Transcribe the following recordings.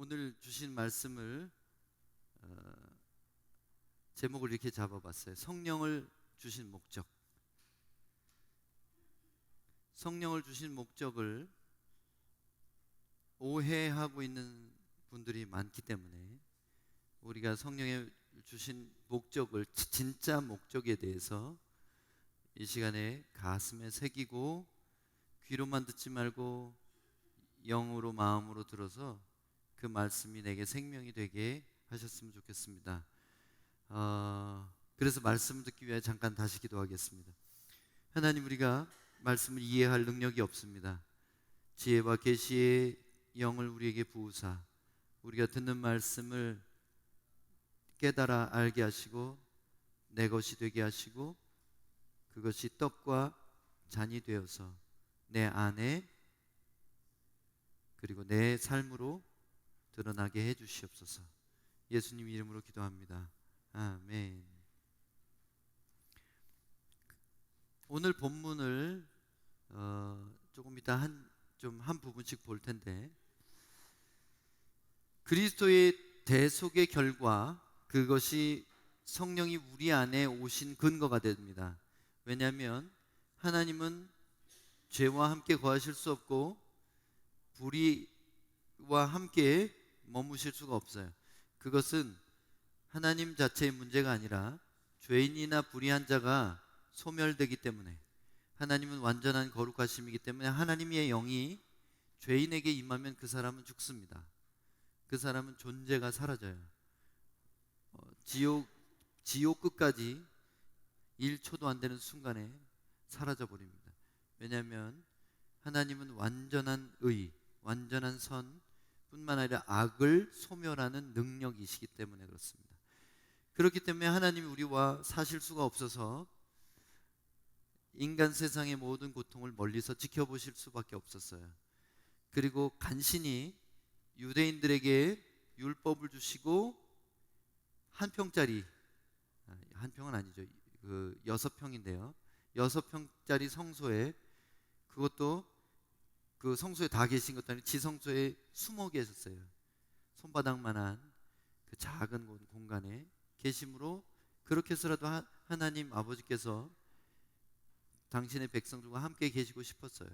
오늘 주신 말씀을 제목을 이렇게 잡아봤어요. 성령을 주신 목적. 성령을 주신 목적을 오해하고 있는 분들이 많기 때문에 우리가 성령에 주신 목적을, 진짜 목적에 대해서 이 시간에 가슴에 새기고 귀로만 듣지 말고 영으로 마음으로 들어서 그 말씀이 내게 생명이 되게 하셨으면 좋겠습니다. 그래서 말씀을 듣기 위해 잠깐 다시 기도하겠습니다. 하나님, 우리가 말씀을 이해할 능력이 없습니다. 지혜와 계시의 영을 우리에게 부으사 우리가 듣는 말씀을 깨달아 알게 하시고 내 것이 되게 하시고 그것이 떡과 잔이 되어서 내 안에 그리고 내 삶으로 드러나게 해 주시옵소서. 예수님 이름으로 기도합니다. 아멘. 오늘 본문을 조금 이따 한 부분씩 볼 텐데, 그리스도의 대속의 결과, 그것이 성령이 우리 안에 오신 근거가 됩니다. 왜냐하면 하나님은 죄와 함께 거하실 수 없고 불의와 함께 머무실 수가 없어요. 그것은 하나님 자체의 문제가 아니라 죄인이나 불의한 자가 소멸되기 때문에, 하나님은 완전한 거룩하심이기 때문에 하나님의 영이 죄인에게 임하면 그 사람은 죽습니다. 그 사람은 존재가 사라져요. 지옥 끝까지 1초도 안 되는 순간에 사라져 버립니다. 왜냐하면 하나님은 완전한 의, 완전한 선 뿐만 아니라 악을 소멸하는 능력이시기 때문에 그렇습니다. 그렇기 때문에 하나님이 우리와 사실 수가 없어서 인간 세상의 모든 고통을 멀리서 지켜보실 수밖에 없었어요. 그리고 간신히 유대인들에게 율법을 주시고 한 평짜리, 한 평은 아니죠, 6평인데요 6평짜리 성소에, 그것도 그 성소에 다 계신 것도 아니고 지성소에 숨어 계셨어요. 손바닥만한 그 작은 공간에 계심으로 그렇게 해서라도 하나님 아버지께서 당신의 백성들과 함께 계시고 싶었어요.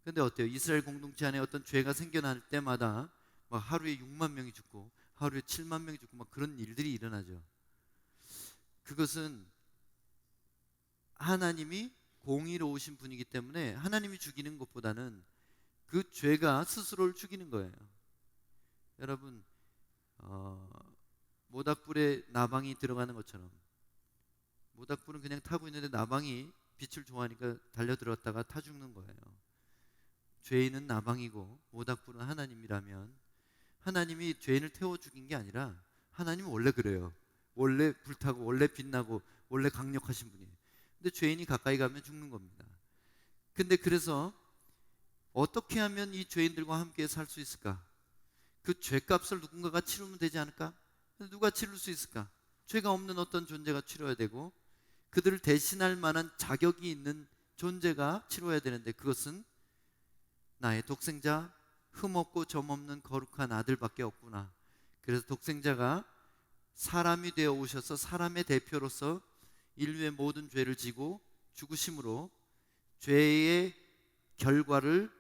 근데 어때요? 이스라엘 공동체 안에 어떤 죄가 생겨날 때마다 막 하루에 6만 명이 죽고 하루에 7만 명이 죽고 막 그런 일들이 일어나죠. 그것은 하나님이 공의로우신 분이기 때문에 하나님이 죽이는 것보다는 그 죄가 스스로를 죽이는 거예요. 여러분, 모닥불에 나방이 들어가는 것처럼, 모닥불은 그냥 타고 있는데 나방이 빛을 좋아하니까 달려들었다가 타 죽는 거예요. 죄인은 나방이고 모닥불은 하나님이라면, 하나님이 죄인을 태워 죽인 게 아니라 하나님은 원래 그래요. 원래 불타고 원래 빛나고 원래 강력하신 분이에요. 근데 죄인이 가까이 가면 죽는 겁니다. 근데 그래서 어떻게 하면 이 죄인들과 함께 살 수 있을까? 그 죄값을 누군가가 치르면 되지 않을까? 누가 치를 수 있을까? 죄가 없는 어떤 존재가 치러야 되고 그들을 대신할 만한 자격이 있는 존재가 치러야 되는데, 그것은 나의 독생자, 흠없고 점없는 거룩한 아들밖에 없구나. 그래서 독생자가 사람이 되어 오셔서 사람의 대표로서 인류의 모든 죄를 지고 죽으심으로 죄의 결과를,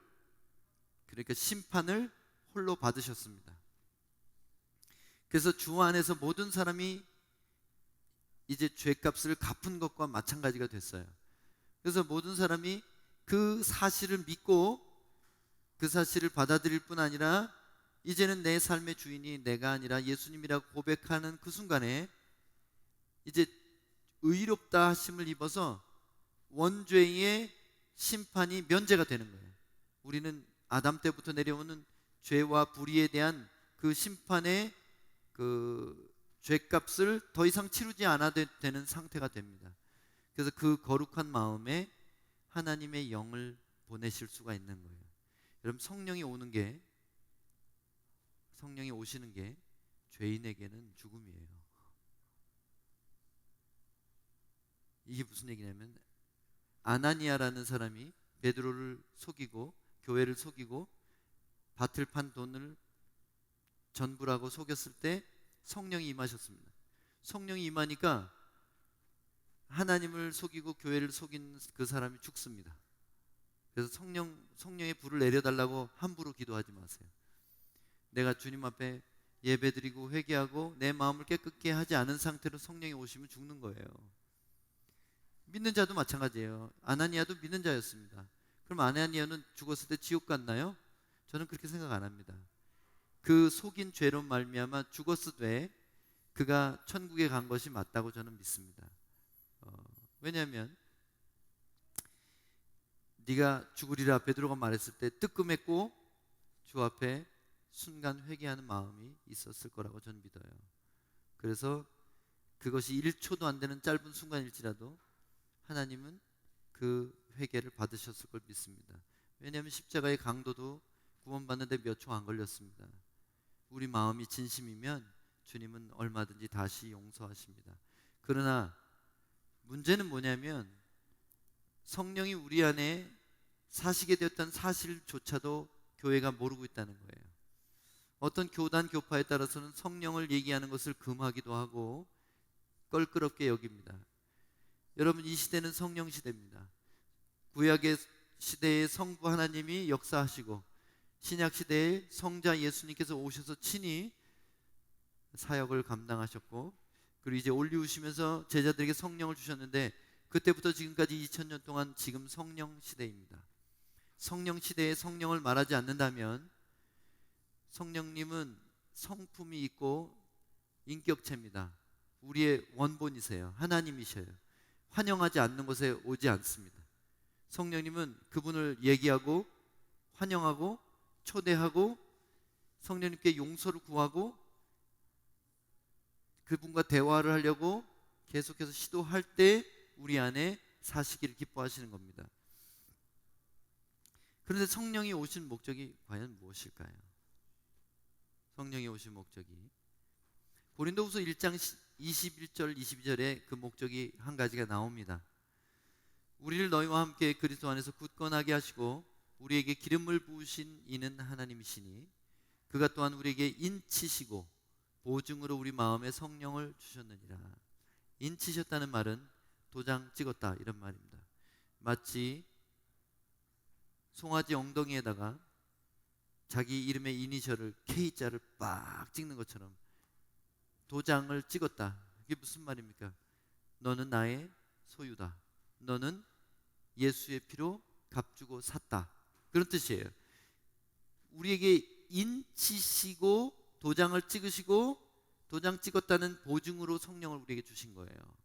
그러니까 심판을 홀로 받으셨습니다. 그래서 주 안에서 모든 사람이 이제 죄값을 갚은 것과 마찬가지가 됐어요. 그래서 모든 사람이 그 사실을 믿고 그 사실을 받아들일 뿐 아니라 이제는 내 삶의 주인이 내가 아니라 예수님이라고 고백하는 그 순간에 이제 의롭다 하심을 입어서 원죄의 심판이 면제가 되는 거예요. 우리는 아담 때부터 내려오는 죄와 불의에 대한 그 심판의 그 죄값을 더 이상 치르지 않아도 되는 상태가 됩니다. 그래서 그 거룩한 마음에 하나님의 영을 보내실 수가 있는 거예요. 여러분, 성령이 오시는 게 죄인에게는 죽음이에요. 이게 무슨 얘기냐면, 아나니아라는 사람이 베드로를 속이고 교회를 속이고 밭을 판 돈을 전부라고 속였을 때 성령이 임하셨습니다. 성령이 임하니까 하나님을 속이고 교회를 속인 그 사람이 죽습니다. 그래서 성령의 불을 내려달라고 함부로 기도하지 마세요. 내가 주님 앞에 예배드리고 회개하고 내 마음을 깨끗게 하지 않은 상태로 성령이 오시면 죽는 거예요. 믿는 자도 마찬가지예요. 아나니아도 믿는 자였습니다. 그럼 아나니아는 죽었을 때 지옥 갔나요? 저는 그렇게 생각 안 합니다. 그 속인 죄로 말미암아 죽었으되 그가 천국에 간 것이 맞다고 저는 믿습니다. 왜냐하면 네가 죽으리라 베드로가 말했을 때 뜨끔했고 주 앞에 순간 회개하는 마음이 있었을 거라고 저는 믿어요. 그래서 그것이 1초도 안 되는 짧은 순간일지라도 하나님은 그 회개를 받으셨을 걸 믿습니다. 왜냐하면 십자가의 강도도 구원받는데 몇 초 안 걸렸습니다. 우리 마음이 진심이면 주님은 얼마든지 다시 용서하십니다. 그러나 문제는 뭐냐면 성령이 우리 안에 사시게 되었던 사실조차도 교회가 모르고 있다는 거예요. 어떤 교단 교파에 따라서는 성령을 얘기하는 것을 금하기도 하고 껄끄럽게 여깁니다. 여러분, 이 시대는 성령 시대입니다. 구약의 시대에 성부 하나님이 역사하시고 신약 시대에 성자 예수님께서 오셔서 친히 사역을 감당하셨고, 그리고 이제 올리우시면서 제자들에게 성령을 주셨는데 그때부터 지금까지 2000년 동안 지금 성령 시대입니다. 성령 시대에 성령을 말하지 않는다면 성령님은 성품이 있고 인격체입니다. 우리의 원본이세요. 하나님이셔요. 환영하지 않는 곳에 오지 않습니다. 성령님은 그분을 얘기하고 환영하고 초대하고 성령님께 용서를 구하고 그분과 대화를 하려고 계속해서 시도할 때 우리 안에 사시기를 기뻐하시는 겁니다. 그런데 성령이 오신 목적이 과연 무엇일까요? 성령이 오신 목적이 고린도후서 1장 21절 22절에 그 목적이 한 가지가 나옵니다. 우리를 너희와 함께 그리스도 안에서 굳건하게 하시고 우리에게 기름을 부으신 이는 하나님이시니 그가 또한 우리에게 인치시고 보증으로 우리 마음에 성령을 주셨느니라. 인치셨다는 말은 도장 찍었다 이런 말입니다. 마치 송아지 엉덩이에다가 자기 이름의 이니셜을 K자를 빡 찍는 것처럼 도장을 찍었다. 이게 무슨 말입니까? 너는 나의 소유다. 너는 예수의 피로 값주고 샀다. 그런 뜻이에요. 우리에게 인치시고 도장을 찍으시고 도장 찍었다는 보증으로 성령을 우리에게 주신 거예요.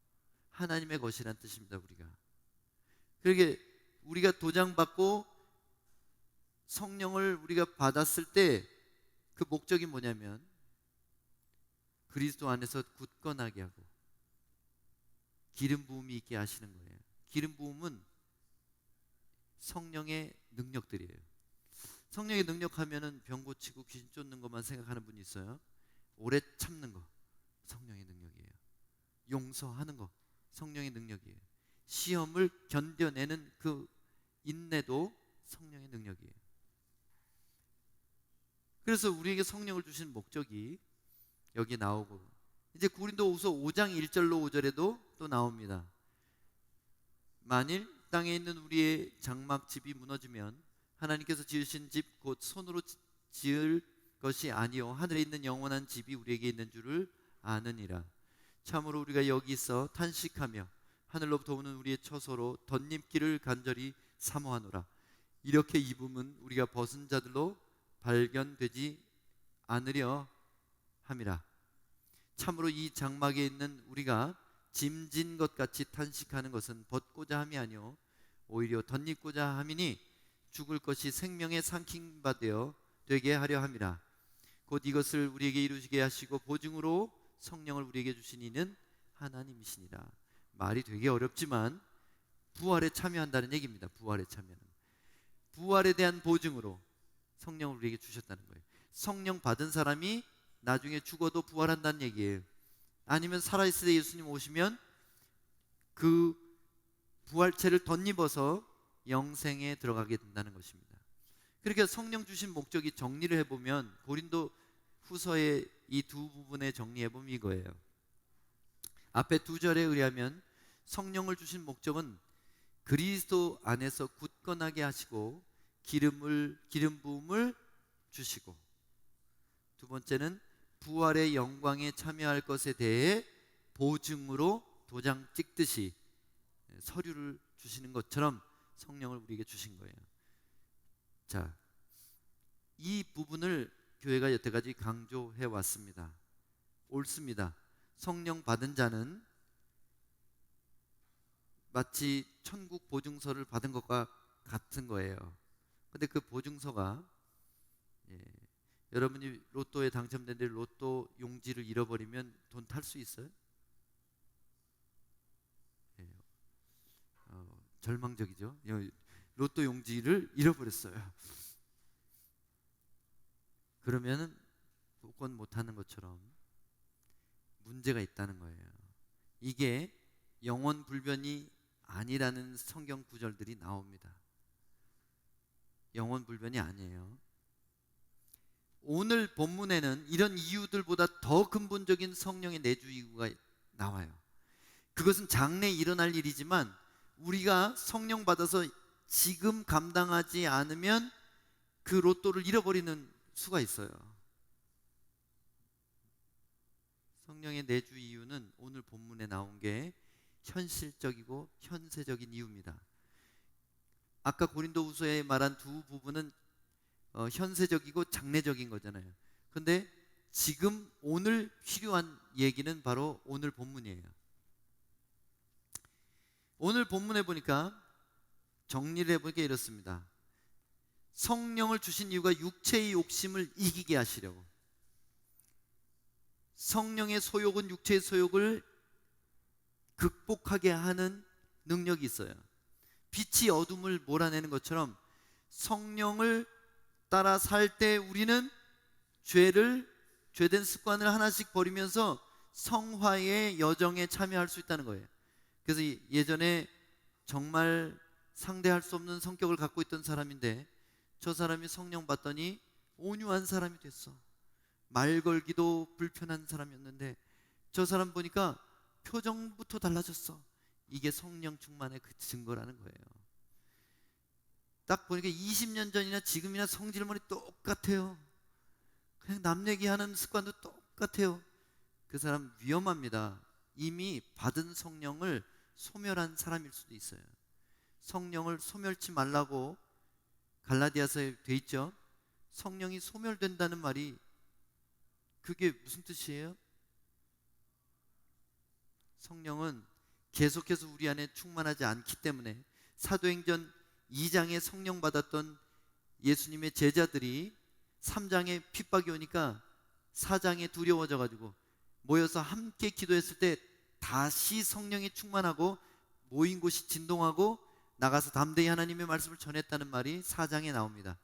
하나님의 것이란 뜻입니다. 우리가 그러게 우리가 도장 받고 성령을 우리가 받았을 때 그 목적이 뭐냐면 그리스도 안에서 굳건하게 하고 기름 부음이 있게 하시는 거예요. 기름 부음은 성령의 능력들이에요. 성령의 능력하면은 병 고치고 귀신 쫓는 것만 생각하는 분이 있어요. 오래 참는 거 성령의 능력이에요. 용서하는 거 성령의 능력이에요. 시험을 견뎌내는 그 인내도 성령의 능력이에요. 그래서 우리에게 성령을 주신 목적이 여기 나오고, 이제 고린도후서 5장 1절로 5절에도 또 나옵니다. 만일 땅에 있는 우리의 장막 집이 무너지면 하나님께서 지으신 집 곧 손으로 지을 것이 아니요 하늘에 있는 영원한 집이 우리에게 있는 줄을 아느니라. 참으로 우리가 여기 있어 탄식하며 하늘로부터 오는 우리의 처소로 덧입기를 간절히 사모하노라. 이렇게 입음은 우리가 벗은 자들로 발견되지 않으려 함이라. 참으로 이 장막에 있는 우리가 짐진 것 같이 탄식하는 것은 벗고자 함이 아니요 오히려 덧입고자 함이니 죽을 것이 생명의 상킹바 되게 하려 함이라. 곧 이것을 우리에게 이루시게 하시고 보증으로 성령을 우리에게 주신 이는 하나님이시니라. 말이 되게 어렵지만 부활에 참여한다는 얘기입니다. 부활에 참여는 부활에 대한 보증으로 성령을 우리에게 주셨다는 거예요. 성령 받은 사람이 나중에 죽어도 부활한다는 얘기예요. 아니면 살아있을 때 예수님 오시면 그 부활체를 덧입어서 영생에 들어가게 된다는 것입니다. 그러니까 성령 주신 목적이 정리를 해보면 고린도 후서의 이 두 부분의 정리해보면 이거예요. 앞에 두 절에 의하면 성령을 주신 목적은 그리스도 안에서 굳건하게 하시고 기름 부음을 주시고, 두 번째는 부활의 영광에 참여할 것에 대해 보증으로 도장 찍듯이 서류를 주시는 것처럼 성령을 우리에게 주신 거예요. 자, 이 부분을 교회가 여태까지 강조해 왔습니다. 옳습니다. 성령 받은 자는 마치 천국 보증서를 받은 것과 같은 거예요. 근데 그 보증서가, 여러분이 로또에 당첨된 데 로또 용지를 잃어버리면 돈 탈 수 있어요? 절망적이죠. 로또 용지를 잃어버렸어요. 그러면은 복권 못 하는 것처럼 문제가 있다는 거예요. 이게 영원 불변이 아니라는 성경 구절들이 나옵니다. 영원 불변이 아니에요. 오늘 본문에는 이런 이유들보다 더 근본적인 성령의 내주 이유가 나와요. 그것은 장래에 일어날 일이지만 우리가 성령 받아서 지금 감당하지 않으면 그 로또를 잃어버리는 수가 있어요. 성령의 내주 이유는 오늘 본문에 나온 게 현실적이고 현세적인 이유입니다. 아까 고린도후서에 말한 두 부분은 현세적이고 장래적인 거잖아요. 근데 지금 오늘 필요한 얘기는 바로 오늘 본문이에요. 오늘 본문에 보니까 정리를 해보니까 이렇습니다. 성령을 주신 이유가 육체의 욕심을 이기게 하시려고. 성령의 소욕은 육체의 소욕을 극복하게 하는 능력이 있어요. 빛이 어둠을 몰아내는 것처럼 성령을 따라 살 때 우리는 죄된 습관을 하나씩 버리면서 성화의 여정에 참여할 수 있다는 거예요. 그래서 예전에 정말 상대할 수 없는 성격을 갖고 있던 사람인데 저 사람이 성령 받더니 온유한 사람이 됐어. 말 걸기도 불편한 사람이었는데 저 사람 보니까 표정부터 달라졌어. 이게 성령 충만의 그 증거라는 거예요. 딱 보니까 20년 전이나 지금이나 성질머리 똑같아요. 그냥 남 얘기하는 습관도 똑같아요. 그 사람 위험합니다. 이미 받은 성령을 소멸한 사람일 수도 있어요. 성령을 소멸치 말라고 갈라디아서에 돼 있죠. 성령이 소멸된다는 말이 그게 무슨 뜻이에요? 성령은 계속해서 우리 안에 충만하지 않기 때문에 사도행전 2장에 성령 받았던 예수님의 제자들이 3장에 핍박이 오니까 4장에 두려워져 가지고 모여서 함께 기도했을 때 다시 성령이 충만하고 모인 곳이 진동하고 나가서 담대히 하나님의 말씀을 전했다는 말이 4장에 나옵니다.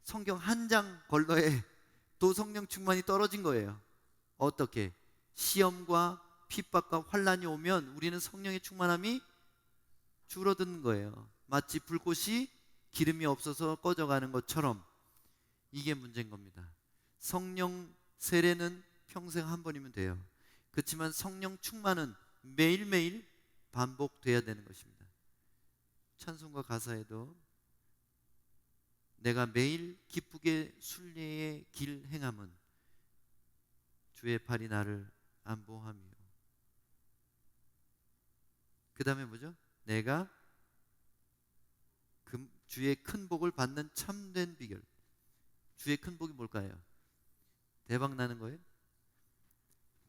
성경 한 장 걸러에 또 성령 충만이 떨어진 거예요. 어떻게? 시험과 핍박과 환란이 오면 우리는 성령의 충만함이 줄어드는 거예요. 마치 불꽃이 기름이 없어서 꺼져가는 것처럼 이게 문제인 겁니다. 성령 세례는 평생 한 번이면 돼요. 그렇지만 성령 충만은 매일매일 반복돼야 되는 것입니다. 찬송가 가사에도 내가 매일 기쁘게 순례의 길 행함은 주의 팔이 나를 안보하며, 그 다음에 뭐죠? 내가 주의 큰 복을 받는 참된 비결. 주의 큰 복이 뭘까요? 대박 나는 거예요?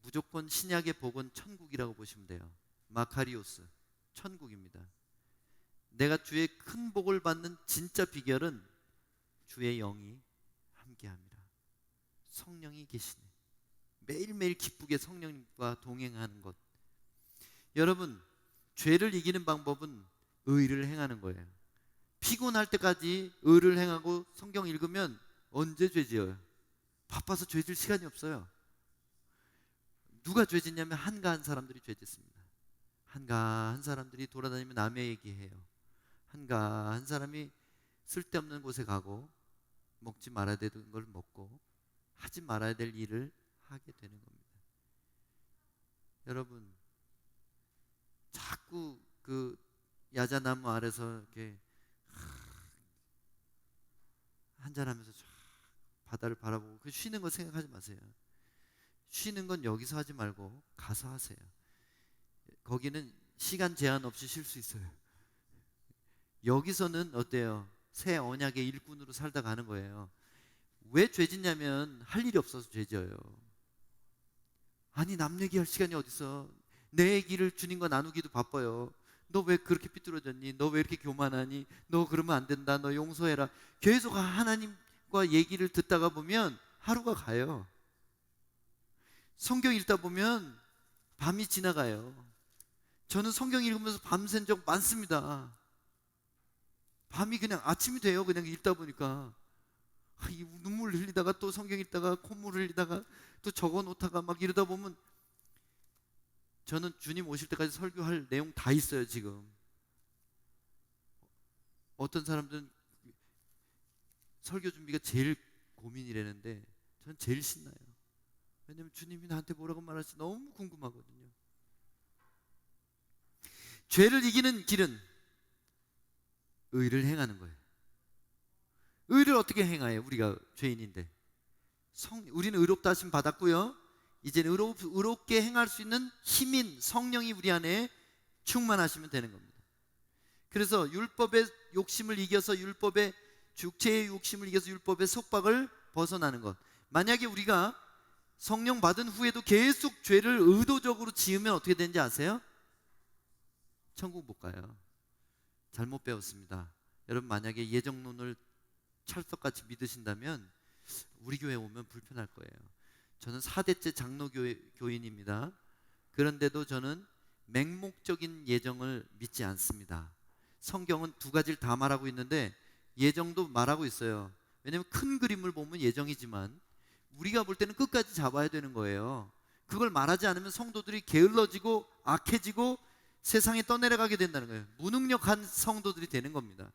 무조건 신약의 복은 천국이라고 보시면 돼요. 마카리오스, 천국입니다. 내가 주의 큰 복을 받는 진짜 비결은 주의 영이 함께합니다. 성령이 계시네. 매일매일 기쁘게 성령님과 동행하는 것. 여러분, 죄를 이기는 방법은 의를 행하는 거예요. 피곤할 때까지 의를 행하고 성경 읽으면 언제 죄 지어요? 바빠서 죄 질 시간이 없어요. 누가 죄 짓냐면 한가한 사람들이 죄 짓습니다. 한가한 사람들이 돌아다니면 남의 얘기해요. 한가한 사람이 쓸데없는 곳에 가고 먹지 말아야 되는 걸 먹고, 하지 말아야 될 일을 하게 되는 겁니다. 여러분, 자꾸 그 야자나무 아래서 이렇게 한잔하면서 바다를 바라보고 그 쉬는 거 생각하지 마세요. 쉬는 건 여기서 하지 말고 가서 하세요. 거기는 시간 제한 없이 쉴 수 있어요. 여기서는 어때요? 새 언약의 일꾼으로 살다 가는 거예요. 왜 죄짓냐면 할 일이 없어서 죄져요. 아니, 남 얘기할 시간이 어딨어. 내 얘기를 주님과 나누기도 바빠요. 너 왜 그렇게 삐뚤어졌니? 너 왜 이렇게 교만하니? 너 그러면 안 된다. 너 용서해라. 계속 하나님과 얘기를 듣다가 보면 하루가 가요. 성경 읽다 보면 밤이 지나가요. 저는 성경 읽으면서 밤샌 적 많습니다. 밤이 그냥 아침이 돼요. 그냥 읽다 보니까 눈물 흘리다가 또 성경 읽다가 콧물 흘리다가 또 적어 놓다가 막 이러다 보면 저는 주님 오실 때까지 설교할 내용 다 있어요. 지금 어떤 사람들은 설교 준비가 제일 고민이라는데 저는 제일 신나요. 왜냐면 주님이 나한테 뭐라고 말할지 너무 궁금하거든요. 죄를 이기는 길은 의를 행하는 거예요. 의를 어떻게 행해요? 우리가 죄인인데 우리는 의롭다 하심 받았고요. 이제는 의롭게 행할 수 있는 힘인 성령이 우리 안에 충만하시면 되는 겁니다. 그래서 율법의 욕심을 이겨서 율법의 육체의 욕심을 이겨서 율법의 속박을 벗어나는 것. 만약에 우리가 성령 받은 후에도 계속 죄를 의도적으로 지으면 어떻게 되는지 아세요? 천국 못 가요. 잘못 배웠습니다. 여러분, 만약에 예정론을 찰떡같이 믿으신다면 우리 교회 오면 불편할 거예요. 저는 4대째 장로교인입니다. 그런데도 저는 맹목적인 예정을 믿지 않습니다. 성경은 두 가지를 다 말하고 있는데 예정도 말하고 있어요. 왜냐하면 큰 그림을 보면 예정이지만 우리가 볼 때는 끝까지 잡아야 되는 거예요. 그걸 말하지 않으면 성도들이 게을러지고 악해지고 세상에 떠내려가게 된다는 거예요. 무능력한 성도들이 되는 겁니다.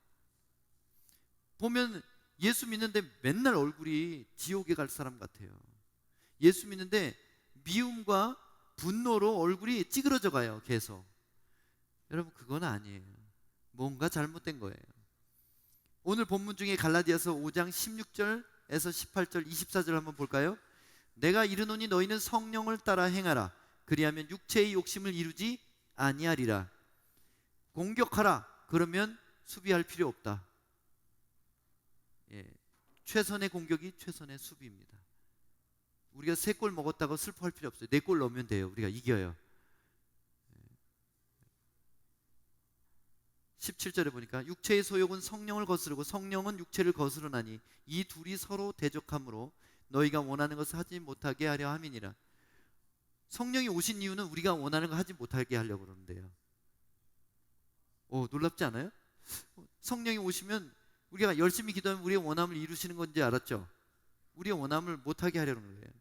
보면 예수 믿는데 맨날 얼굴이 지옥에 갈 사람 같아요. 예수 믿는데 미움과 분노로 얼굴이 찌그러져 가요. 계속. 여러분, 그건 아니에요. 뭔가 잘못된 거예요. 오늘 본문 중에 갈라디아서 5장 16절에서 18절 24절 한번 볼까요? 내가 이르노니 너희는 성령을 따라 행하라. 그리하면 육체의 욕심을 이루지 아니하리라. 공격하라. 그러면 수비할 필요 없다. 최선의 공격이 최선의 수비입니다. 우리가 3골 먹었다고 슬퍼할 필요 없어요. 4골 넣으면 돼요. 우리가 이겨요. 17절에 보니까 육체의 소욕은 성령을 거스르고 성령은 육체를 거스르나니 이 둘이 서로 대적하므로 너희가 원하는 것을 하지 못하게 하려 함이니라. 성령이 오신 이유는 우리가 원하는 거 하지 못하게 하려고 그러는데요. 놀랍지 않아요? 성령이 오시면 우리가 열심히 기도하면 우리의 원함을 이루시는 건지 알았죠? 우리의 원함을 못하게 하려는 거예요.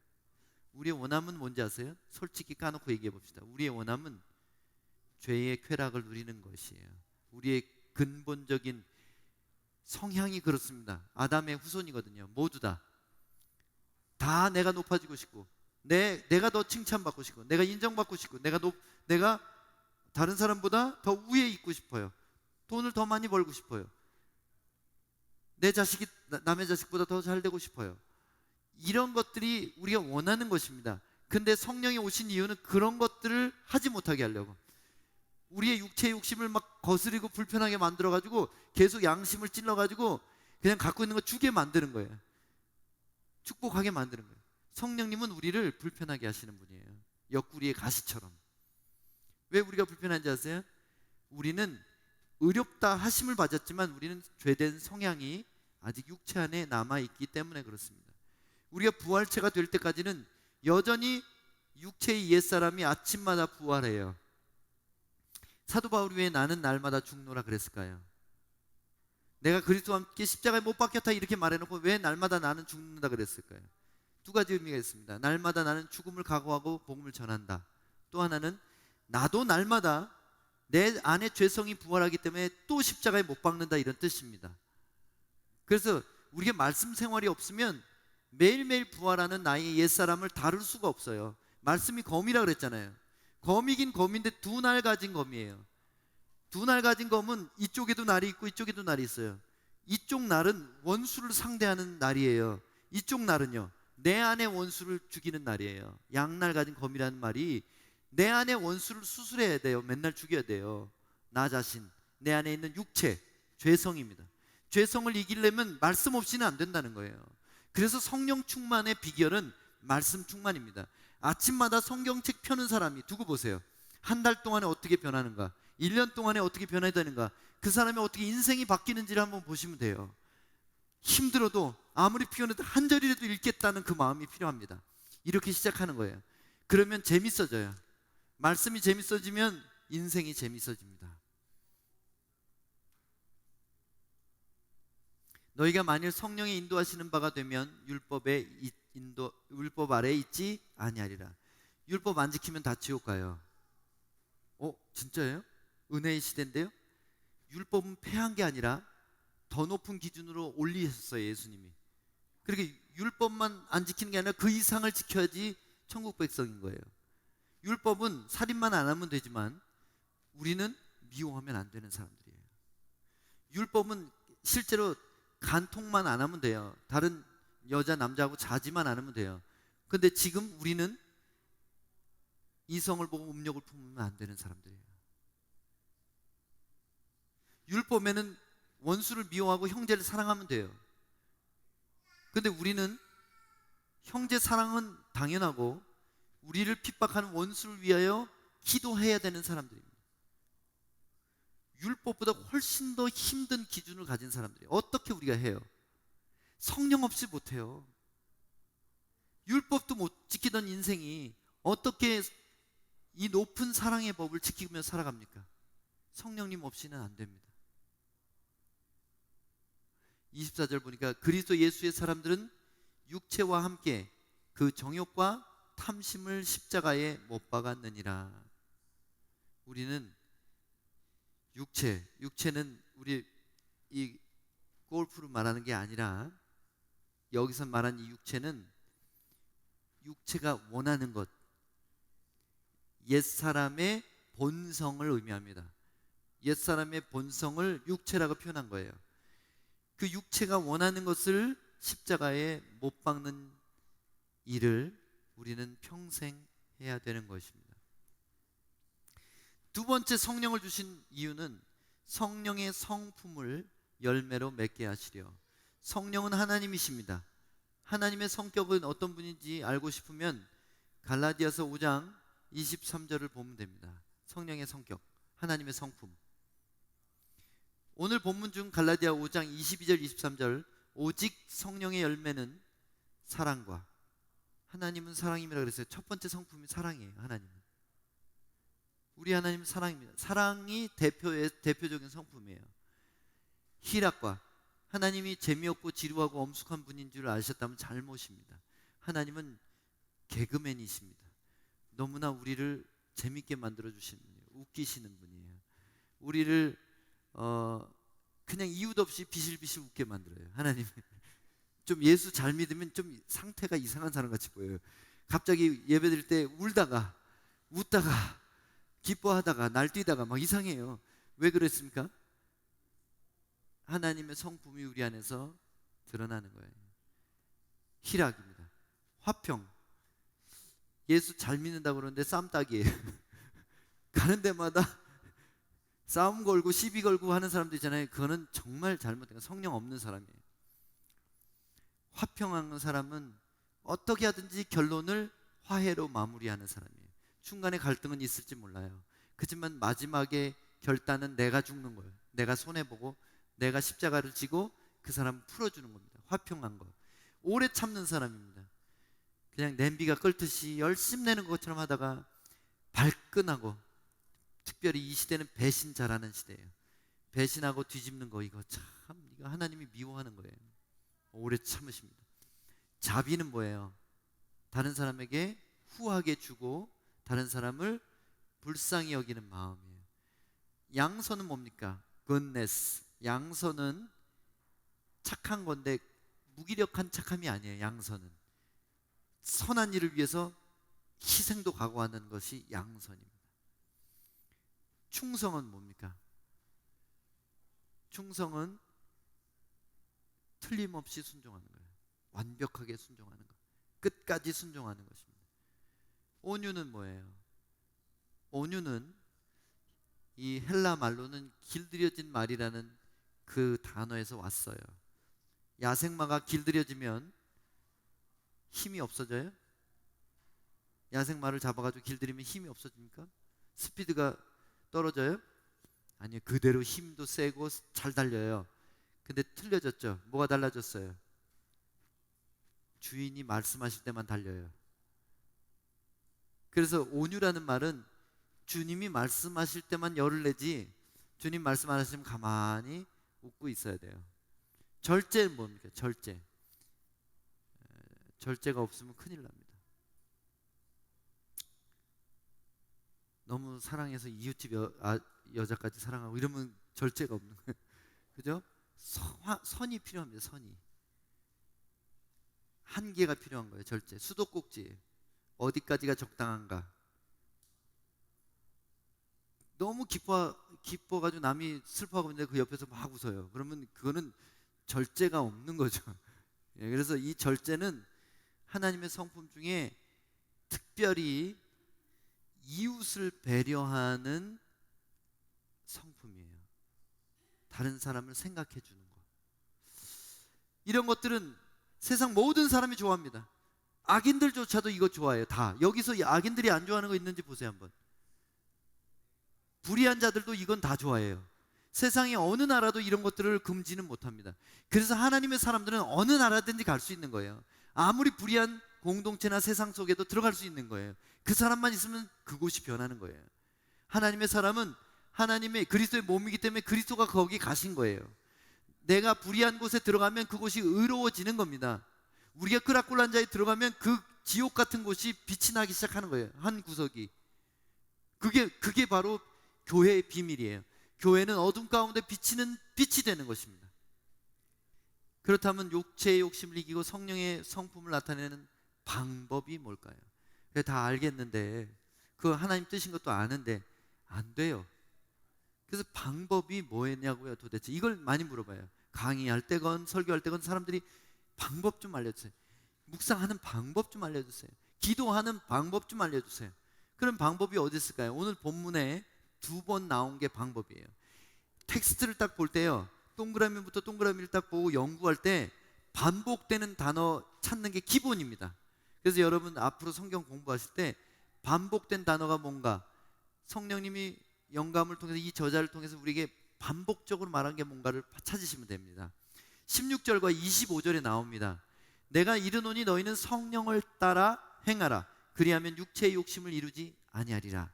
우리의 원함은 뭔지 아세요? 솔직히 까놓고 얘기해 봅시다. 우리의 원함은 죄의 쾌락을 누리는 것이에요. 우리의 근본적인 성향이 그렇습니다. 아담의 후손이거든요. 모두 다 내가 높아지고 싶고 내가 더 칭찬받고 싶고 내가 인정받고 싶고 내가 다른 사람보다 더 위에 있고 싶어요. 돈을 더 많이 벌고 싶어요. 내 자식이 남의 자식보다 더 잘 되고 싶어요. 이런 것들이 우리가 원하는 것입니다. 근데 성령이 오신 이유는 그런 것들을 하지 못하게 하려고. 우리의 육체의 욕심을 막 거스리고 불편하게 만들어가지고 계속 양심을 찔러가지고 그냥 갖고 있는 거 주게 만드는 거예요. 축복하게 만드는 거예요. 성령님은 우리를 불편하게 하시는 분이에요. 옆구리의 가시처럼. 왜 우리가 불편한지 아세요? 우리는 의롭다 하심을 받았지만 우리는 죄된 성향이 아직 육체 안에 남아있기 때문에 그렇습니다. 우리가 부활체가 될 때까지는 여전히 육체의 옛사람이 아침마다 부활해요. 사도 바울이 왜 나는 날마다 죽노라 그랬을까요? 내가 그리스도와 함께 십자가에 못 박혔다 이렇게 말해놓고 왜 날마다 나는 죽는다 그랬을까요? 두 가지 의미가 있습니다. 날마다 나는 죽음을 각오하고 복음을 전한다. 또 하나는 나도 날마다 내 안에 죄성이 부활하기 때문에 또 십자가에 못 박는다 이런 뜻입니다. 그래서 우리가 말씀 생활이 없으면 매일매일 부활하는 나의 옛사람을 다룰 수가 없어요. 말씀이 검이라 그랬잖아요. 검이긴 검인데 두 날 가진 검이에요. 두 날 가진 검은 이쪽에도 날이 있고 이쪽에도 날이 있어요. 이쪽 날은 원수를 상대하는 날이에요. 이쪽 날은요, 내 안의 원수를 죽이는 날이에요. 양날 가진 검이라는 말이 내 안의 원수를 수술해야 돼요. 맨날 죽여야 돼요. 나 자신, 내 안에 있는 육체, 죄성입니다. 죄성을 이기려면 말씀 없이는 안 된다는 거예요. 그래서 성령 충만의 비결은 말씀 충만입니다. 아침마다 성경책 펴는 사람이 두고 보세요. 한 달 동안에 어떻게 변하는가, 1년 동안에 어떻게 변해야 되는가, 그 사람이 어떻게 인생이 바뀌는지를 한번 보시면 돼요. 힘들어도 아무리 피곤해도 한 절이라도 읽겠다는 그 마음이 필요합니다. 이렇게 시작하는 거예요. 그러면 재밌어져요. 말씀이 재밌어지면 인생이 재밌어집니다. 너희가 만일 성령의 인도하시는 바가 되면 율법 아래에 있지 아니하리라. 율법 안 지키면 다 지옥 가요. 진짜예요? 은혜의 시대인데요? 율법은 폐한 게 아니라 더 높은 기준으로 올리셨어요, 예수님이. 그렇게 율법만 안 지키는 게 아니라 그 이상을 지켜야지 천국 백성인 거예요. 율법은 살인만 안 하면 되지만 우리는 미워하면 안 되는 사람들이에요. 율법은 실제로 간통만 안 하면 돼요. 다른 여자 남자하고 자지만 않으면 돼요. 근데 지금 우리는 이성을 보고 음욕을 품으면 안 되는 사람들이에요. 율법에는 원수를 미워하고 형제를 사랑하면 돼요. 근데 우리는 형제 사랑은 당연하고 우리를 핍박하는 원수를 위하여 기도해야 되는 사람들입니다. 율법보다 훨씬 더 힘든 기준을 가진 사람들이에요. 어떻게 우리가 해요? 성령 없이 못해요. 율법도 못 지키던 인생이 어떻게 이 높은 사랑의 법을 지키며 살아갑니까? 성령님 없이는 안 됩니다. 24절 보니까 그리스도 예수의 사람들은 육체와 함께 그 정욕과 탐심을 십자가에 못 박았느니라. 우리는 육체는 우리 이 골프를 말하는 게 아니라 여기서 말한 이 육체는 육체가 원하는 것, 옛사람의 본성을 의미합니다. 옛사람의 본성을 육체라고 표현한 거예요. 그 육체가 원하는 것을 십자가에 못 박는 일을 우리는 평생 해야 되는 것입니다. 두 번째, 성령을 주신 이유는 성령의 성품을 열매로 맺게 하시려. 성령은 하나님이십니다. 하나님의 성격은 어떤 분인지 알고 싶으면 갈라디아서 5장 23절을 보면 됩니다. 성령의 성격, 하나님의 성품. 오늘 본문 중 갈라디아 5장 22절 23절 오직 성령의 열매는 사랑과, 하나님은 사랑임이라 그랬어요. 첫 번째 성품이 사랑이에요. 하나님은, 우리 하나님은 사랑입니다. 사랑이 대표적인 성품이에요. 희락과, 하나님이 재미없고 지루하고 엄숙한 분인 줄 아셨다면 잘못입니다. 하나님은 개그맨이십니다. 너무나 우리를 재밌게 만들어 주시는 분이에요. 웃기시는 분이에요. 우리를 그냥 이유도 없이 비실비실 웃게 만들어요. 하나님. 좀 예수 잘 믿으면 좀 상태가 이상한 사람 같이 보여요. 갑자기 예배 드릴 때 울다가 웃다가 기뻐하다가 날뛰다가 막 이상해요. 왜 그랬습니까? 하나님의 성품이 우리 안에서 드러나는 거예요. 희락입니다. 화평. 예수 잘 믿는다고 그러는데 쌈딱이에요. 가는 데마다 싸움 걸고 시비 걸고 하는 사람들 있잖아요. 그거는 정말 잘못된 거예요. 성령 없는 사람이에요. 화평한 사람은 어떻게 하든지 결론을 화해로 마무리하는 사람이에요. 중간에 갈등은 있을지 몰라요. 그렇지만 마지막에 결단은 내가 죽는 거예요. 내가 손해보고 내가 십자가를 지고 그 사람을 풀어주는 겁니다. 화평한 거. 오래 참는 사람입니다. 그냥 냄비가 끓듯이 열심내는 것처럼 하다가 발끈하고, 특별히 이 시대는 배신 잘하는 시대예요. 배신하고 뒤집는 거, 이거 하나님이 미워하는 거예요. 오래 참으십니다. 자비는 뭐예요? 다른 사람에게 후하게 주고 다른 사람을 불쌍히 여기는 마음이에요. 양선은 뭡니까? goodness. 양선은 착한 건데 무기력한 착함이 아니에요. 양선은 선한 일을 위해서 희생도 각오하는 것이 양선입니다. 충성은 뭡니까? 충성은 틀림없이 순종하는 거예요. 완벽하게 순종하는 것, 끝까지 순종하는 것입니다. 온유는 뭐예요? 온유는 이 헬라 말로는 길들여진 말이라는 그 단어에서 왔어요. 야생마가 길들여지면 힘이 없어져요? 야생마를 잡아가지고 길들이면 힘이 없어집니까? 스피드가 떨어져요? 아니요, 그대로 힘도 세고 잘 달려요. 근데 틀려졌죠. 뭐가 달라졌어요? 주인이 말씀하실 때만 달려요. 그래서 온유라는 말은 주님이 말씀하실 때만 열을 내지, 주님 말씀 안 하시면 가만히 웃고 있어야 돼요. 절제는 뭡니까? 절제가 없으면 큰일 납니다. 너무 사랑해서 이웃집 여자까지 사랑하고 이러면 절제가 없는 거예요. 그죠? 선이 필요합니다. 선이. 한계가 필요한 거예요. 절제. 수도꼭지. 어디까지가 적당한가? 너무 기뻐가지고 남이 슬퍼하고 있는데 그 옆에서 막 웃어요. 그러면 그거는 절제가 없는 거죠. 예, 그래서 이 절제는 하나님의 성품 중에 특별히 이웃을 배려하는 성품이에요. 다른 사람을 생각해 주는 것. 이런 것들은 세상 모든 사람이 좋아합니다. 악인들조차도 이거 좋아해요. 다. 여기서 악인들이 안 좋아하는 거 있는지 보세요 한번. 불의한 자들도 이건 다 좋아해요. 세상의 어느 나라도 이런 것들을 금지는 못합니다. 그래서 하나님의 사람들은 어느 나라든지 갈 수 있는 거예요. 아무리 불의한 공동체나 세상 속에도 들어갈 수 있는 거예요. 그 사람만 있으면 그곳이 변하는 거예요. 하나님의 사람은 하나님의 그리스도의 몸이기 때문에 그리스도가 거기 가신 거예요. 내가 불의한 곳에 들어가면 그곳이 의로워지는 겁니다. 우리가 끄락굴란 자에 들어가면 그 지옥 같은 곳이 빛이 나기 시작하는 거예요. 한 구석이. 그게 바로 교회의 비밀이에요. 교회는 어둠 가운데 비치는 빛이 되는 것입니다. 그렇다면 육체의 욕심을 이기고 성령의 성품을 나타내는 방법이 뭘까요? 다 알겠는데, 그 하나님 뜻인 것도 아는데 안 돼요. 그래서 방법이 뭐였냐고요 도대체. 이걸 많이 물어봐요. 강의할 때건 설교할 때건 사람들이 방법 좀 알려주세요. 묵상하는 방법 좀 알려주세요. 기도하는 방법 좀 알려주세요. 그런 방법이 어디 있을까요? 오늘 본문에 2번 나온 게 방법이에요. 텍스트를 딱 볼 때요, 동그라미부터 동그라미를 딱 보고 연구할 때 반복되는 단어 찾는 게 기본입니다. 그래서 여러분 앞으로 성경 공부하실 때 반복된 단어가 뭔가, 성령님이 영감을 통해서 이 저자를 통해서 우리에게 반복적으로 말한 게 뭔가를 찾으시면 됩니다. 16절과 25절에 나옵니다. 내가 이르노니 너희는 성령을 따라 행하라. 그리하면 육체의 욕심을 이루지 아니하리라.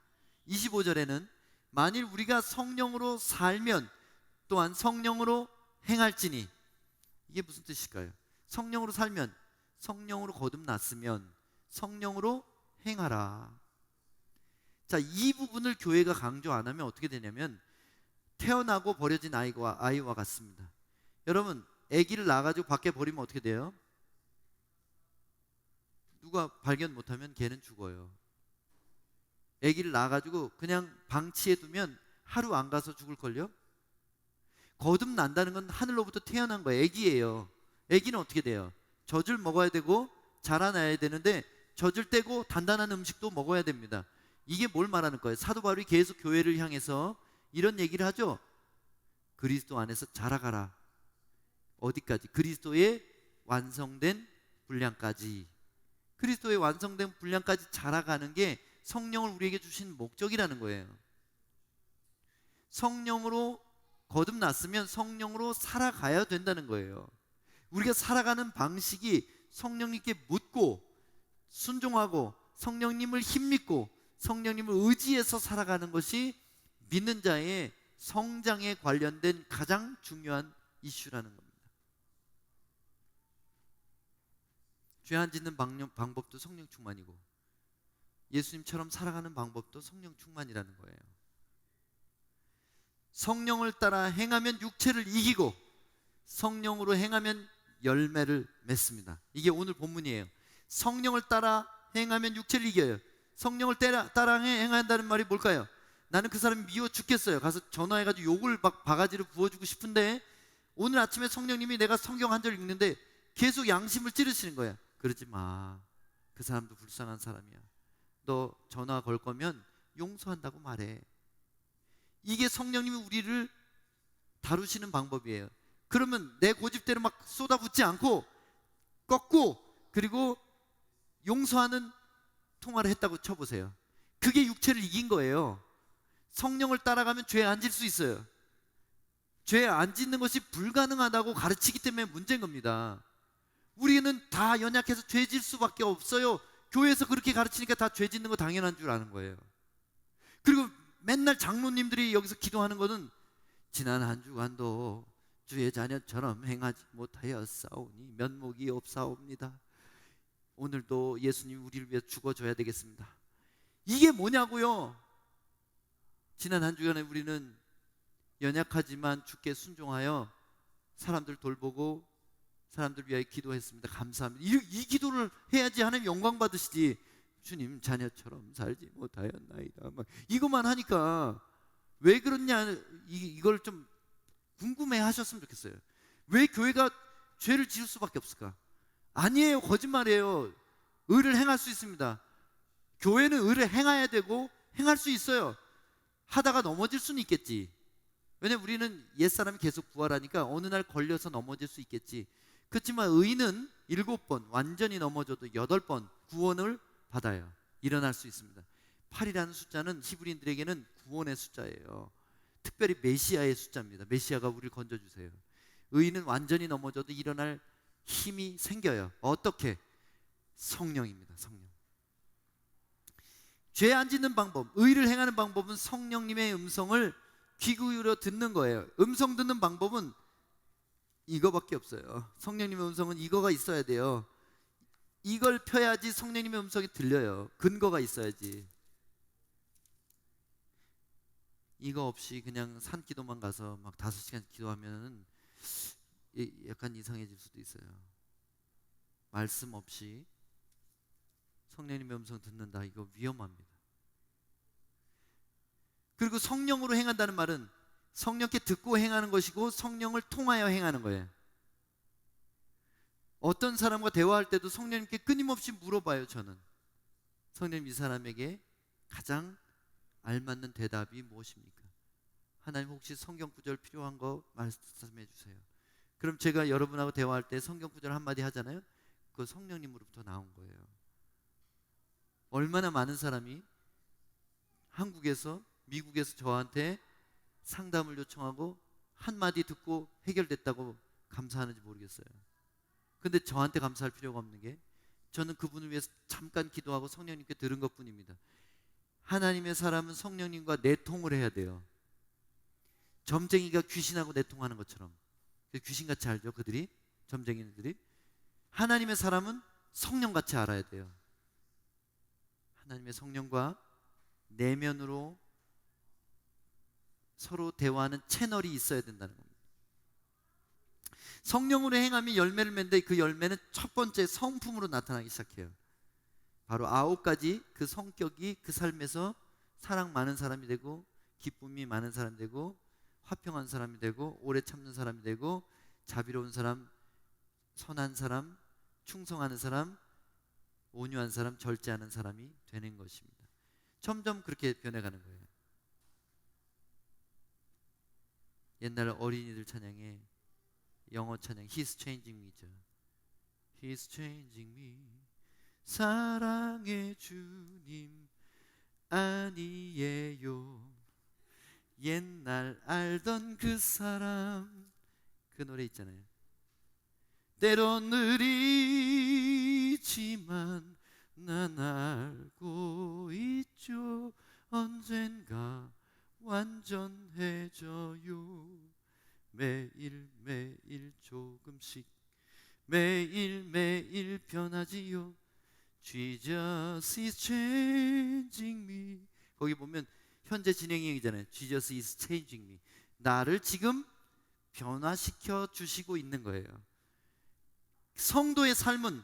25절에는 만일 우리가 성령으로 살면 또한 성령으로 행할지니, 이게 무슨 뜻일까요? 성령으로 살면, 성령으로 거듭났으면 성령으로 행하라. 자, 이 부분을 교회가 강조 안 하면 어떻게 되냐면 태어나고 버려진 아이와 같습니다. 여러분, 아기를 낳아가지고 밖에 버리면 어떻게 돼요? 누가 발견 못하면 걔는 죽어요. 아기를 낳아가지고 그냥 방치해 두면 하루 안 가서 죽을걸요? 거듭난다는 건 하늘로부터 태어난 거예요. 아기예요. 아기는 어떻게 돼요? 젖을 먹어야 되고 자라나야 되는데 젖을 떼고 단단한 음식도 먹어야 됩니다. 이게 뭘 말하는 거예요? 사도 바울이 계속 교회를 향해서 이런 얘기를 하죠. 그리스도 안에서 자라가라. 어디까지? 그리스도의 완성된 분량까지. 그리스도의 완성된 분량까지 자라가는 게 성령을 우리에게 주신 목적이라는 거예요. 성령으로 거듭났으면 성령으로 살아가야 된다는 거예요. 우리가 살아가는 방식이 성령님께 묻고 순종하고 성령님을 힘입고 성령님을 의지해서 살아가는 것이 믿는 자의 성장에 관련된 가장 중요한 이슈라는 겁니다. 죄안 짓는 방법도 성령 충만이고 예수님처럼 살아가는 방법도 성령 충만이라는 거예요. 성령을 따라 행하면 육체를 이기고 성령으로 행하면 열매를 맺습니다. 이게 오늘 본문이에요. 성령을 따라 행하면 육체를 이겨요. 성령을 따라 행한다는 말이 뭘까요? 나는 그 사람이 미워 죽겠어요. 가서 전화해가지고 욕을 막 바가지로 부어주고 싶은데 오늘 아침에 성령님이 내가 성경 한 절 읽는데 계속 양심을 찌르시는 거야. 그러지 마. 그 사람도 불쌍한 사람이야. 너 전화 걸 거면 용서한다고 말해. 이게 성령님이 우리를 다루시는 방법이에요. 그러면 내 고집대로 막 쏟아붓지 않고 꺾고 그리고 용서하는 통화를 했다고 쳐보세요. 그게 육체를 이긴 거예요. 성령을 따라가면 죄에 안 질 수 있어요. 죄에 안 짓는 것이 불가능하다고 가르치기 때문에 문제인 겁니다. 우리는 다 연약해서 죄 질 수밖에 없어요. 교회에서 그렇게 가르치니까 다 죄 짓는 거 당연한 줄 아는 거예요. 그리고 맨날 장로님들이 여기서 기도하는 거는 지난 한 주간도 주의 자녀처럼 행하지 못하였사오니 면목이 없사옵니다. 오늘도 예수님 우리를 위해 죽어줘야 되겠습니다. 이게 뭐냐고요? 지난 한 주간에 우리는 연약하지만 주께 순종하여 사람들 돌보고 사람들 위하여 기도했습니다. 감사합니다. 이 기도를 해야지 하나님 영광 받으시지. 주님 자녀처럼 살지 못하였나이다. 막 이것만 하니까 왜 그렇냐 이걸 좀 궁금해 하셨으면 좋겠어요. 왜 교회가 죄를 지을 수밖에 없을까? 아니에요. 거짓말이에요. 의를 행할 수 있습니다. 교회는 의를 행해야 되고 행할 수 있어요. 하다가 넘어질 수는 있겠지. 왜냐면 우리는 옛사람이 계속 부활하니까 어느 날 걸려서 넘어질 수 있겠지. 그렇지만 의인은 7번 완전히 넘어져도 8번 구원을 받아요. 일어날 수 있습니다. 8이라는 숫자는 히브리인들에게는 구원의 숫자예요. 특별히 메시아의 숫자입니다. 메시아가 우리를 건져주세요. 의인은 완전히 넘어져도 일어날 힘이 생겨요. 어떻게? 성령입니다. 성령. 죄 안 짓는 방법, 의를 행하는 방법은 성령님의 음성을 귀 기울여 듣는 거예요. 음성 듣는 방법은 이거밖에 없어요. 성령님의 음성은 이거가 있어야 돼요. 이걸 펴야지 성령님의 음성이 들려요. 근거가 있어야지. 이거 없이 그냥 산기도만 가서 막 5시간 기도하면 약간 이상해질 수도 있어요. 말씀 없이 성령님의 음성 듣는다, 이거 위험합니다. 그리고 성령으로 행한다는 말은 성령께 듣고 행하는 것이고 성령을 통하여 행하는 거예요. 어떤 사람과 대화할 때도 성령님께 끊임없이 물어봐요. 저는 성령님, 이 사람에게 가장 알맞는 대답이 무엇입니까? 하나님 혹시 성경 구절 필요한 거 말씀해 주세요. 그럼 제가 여러분하고 대화할 때 성경 구절 한마디 하잖아요. 그거 성령님으로부터 나온 거예요. 얼마나 많은 사람이 한국에서 미국에서 저한테 상담을 요청하고 한마디 듣고 해결됐다고 감사하는지 모르겠어요. 근데 저한테 감사할 필요가 없는 게 저는 그분을 위해서 잠깐 기도하고 성령님께 들은 것뿐입니다. 하나님의 사람은 성령님과 내통을 해야 돼요. 점쟁이가 귀신하고 내통하는 것처럼. 귀신같이 알죠, 그들이? 점쟁이들이. 하나님의 사람은 성령같이 알아야 돼요. 하나님의 성령과 내면으로 서로 대화하는 채널이 있어야 된다는 겁니다. 성령으로 행하면 열매를 맺는데 그 열매는 첫 번째 성품으로 나타나기 시작해요. 바로 9가지 그 성격이 그 삶에서 사랑 많은 사람이 되고 기쁨이 많은 사람이 되고 화평한 사람이 되고 오래 참는 사람이 되고 자비로운 사람, 선한 사람, 충성하는 사람, 온유한 사람, 절제하는 사람이 되는 것입니다. 점점 그렇게 변해가는 거예요. 옛날 어린이들 찬양에 영어 찬양 He's changing me죠. He's changing me. 사랑의 주님 아니에요. 옛날 알던 그 사람. 그 노래 있잖아요. 때론 느리지만 난 알고 있죠. 언젠가 완전해져요. 매일매일 조금씩 매일매일 변하지요. Jesus is changing me. 거기 보면 현재 진행형이잖아요. Jesus is changing me. 나를 지금 변화시켜 주시고 있는 거예요. 성도의 삶은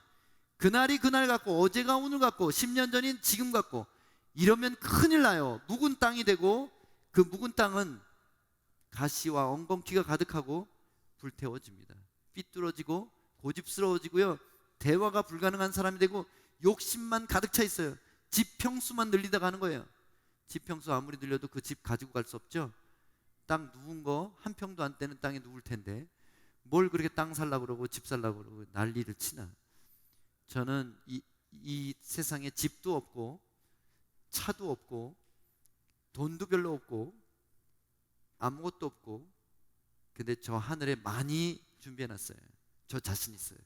그날이 그날 같고 어제가 오늘 같고 10년 전인 지금 같고 이러면 큰일 나요. 묵은 땅이 되고 그 묵은 땅은 가시와 엉겅퀴가 가득하고 불태워집니다. 삐뚤어지고 고집스러워지고요, 대화가 불가능한 사람이 되고 욕심만 가득 차 있어요. 집 평수만 늘리다 가는 거예요. 집 평수 아무리 늘려도 그 집 가지고 갈 수 없죠. 땅 누운 거 한 평도 안 되는 땅에 누울 텐데 뭘 그렇게 땅 살라고 그러고 집 살라고 그러고 난리를 치나. 저는 이 세상에 집도 없고 차도 없고 돈도 별로 없고 아무것도 없고, 근데 저 하늘에 많이 준비해놨어요. 저 자신 있어요.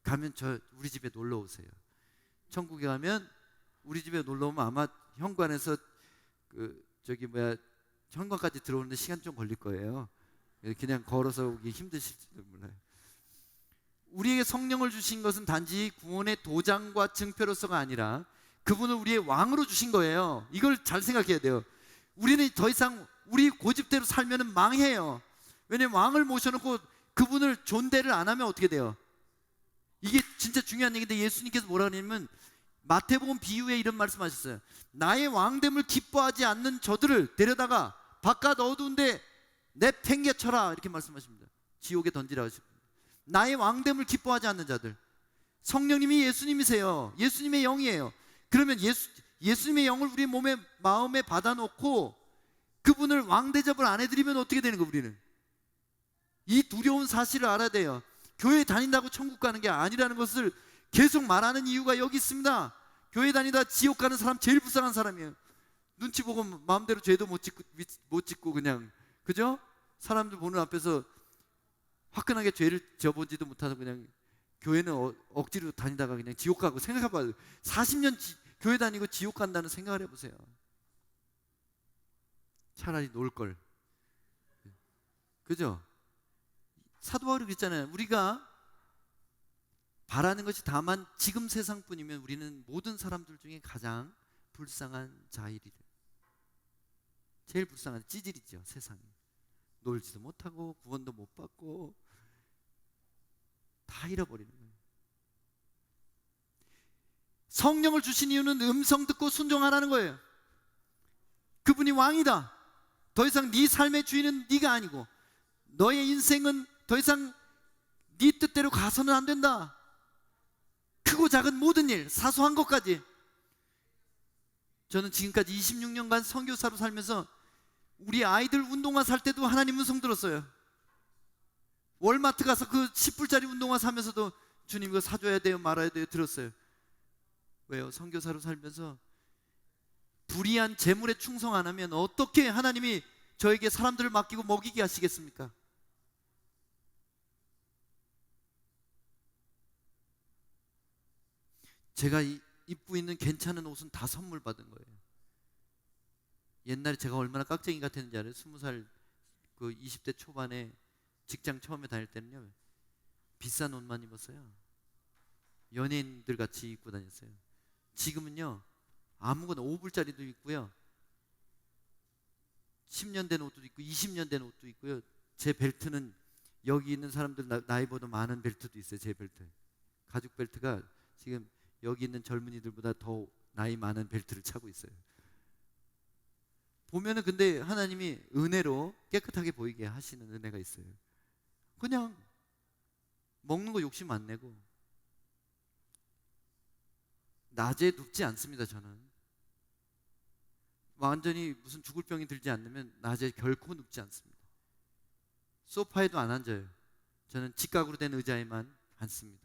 가면 우리 집에 놀러 오세요. 천국에 가면 우리 집에 놀러 오면 아마 현관에서 현관까지 들어오는데 시간 좀 걸릴 거예요. 그냥 걸어서 오기 힘드실지도 몰라요. 우리에게 성령을 주신 것은 단지 구원의 도장과 증표로서가 아니라 그분을 우리의 왕으로 주신 거예요. 이걸 잘 생각해야 돼요. 우리는 더 이상 우리 고집대로 살면 망해요. 왜냐면 왕을 모셔놓고 그분을 존대를 안 하면 어떻게 돼요? 이게 진짜 중요한 얘기인데, 예수님께서 뭐라 그러냐면 마태복음 비유에 이런 말씀하셨어요. 나의 왕됨을 기뻐하지 않는 저들을 데려다가 바깥 어두운데 내팽개쳐라, 이렇게 말씀하십니다. 지옥에 던지라 하십니다. 나의 왕됨을 기뻐하지 않는 자들. 성령님이 예수님이세요. 예수님의 영이에요. 그러면 예수님의 영을 우리 몸에 마음에 받아놓고 그분을 왕 대접을 안 해드리면 어떻게 되는 거예요? 우리는 이 두려운 사실을 알아야 돼요. 교회 다닌다고 천국 가는 게 아니라는 것을 계속 말하는 이유가 여기 있습니다. 교회 다니다 지옥 가는 사람 제일 불쌍한 사람이에요. 눈치 보고 마음대로 죄도 못 짓고 그냥, 그죠? 사람들 보는 앞에서 화끈하게 죄를 져보지도 못하고 그냥 교회는 억지로 다니다가 그냥 지옥 가고. 생각해봐요. 40년 교회 다니고 지옥 간다는 생각을 해보세요. 차라리 놀걸. 그죠? 사도 바울이 그랬잖아요. 우리가 바라는 것이 다만 지금 세상뿐이면 우리는 모든 사람들 중에 가장 불쌍한 자이리래. 제일 불쌍한 찌질이죠, 세상에. 놀지도 못하고 구원도 못 받고 다 잃어버리는 거예요. 성령을 주신 이유는 음성 듣고 순종하라는 거예요. 그분이 왕이다. 더 이상 네 삶의 주인은 네가 아니고 너의 인생은 더 이상 네 뜻대로 가서는 안 된다. 크고 작은 모든 일, 사소한 것까지. 저는 지금까지 26년간 선교사로 살면서 우리 아이들 운동화 살 때도 하나님 음성 들었어요. 월마트 가서 그 10불짜리 운동화 사면서도 주님 이거 사줘야 돼요 말아야 돼요 들었어요. 왜요? 선교사로 살면서 불의한 재물에 충성 안 하면 어떻게 하나님이 저에게 사람들을 맡기고 먹이게 하시겠습니까? 제가 입고 있는 괜찮은 옷은 다 선물 받은 거예요. 옛날에 제가 얼마나 깍쟁이 같았는지 알아요? 20살 그 20대 초반에 직장 처음에 다닐 때는요, 비싼 옷만 입었어요. 연예인들 같이 입고 다녔어요. 지금은요, 아무거나 5불짜리도 있고요, 10년 된 옷도 있고 20년 된 옷도 있고요. 제 벨트는 여기 있는 사람들 나이보다 많은 벨트도 있어요. 제 벨트, 가죽 벨트가 지금 여기 있는 젊은이들보다 더 나이 많은 벨트를 차고 있어요. 보면은 근데 하나님이 은혜로 깨끗하게 보이게 하시는 은혜가 있어요. 그냥 먹는 거 욕심 안 내고 낮에 눕지 않습니다. 저는 완전히 무슨 죽을 병이 들지 않으면 낮에 결코 눕지 않습니다. 소파에도 안 앉아요. 저는 직각으로 된 의자에만 앉습니다.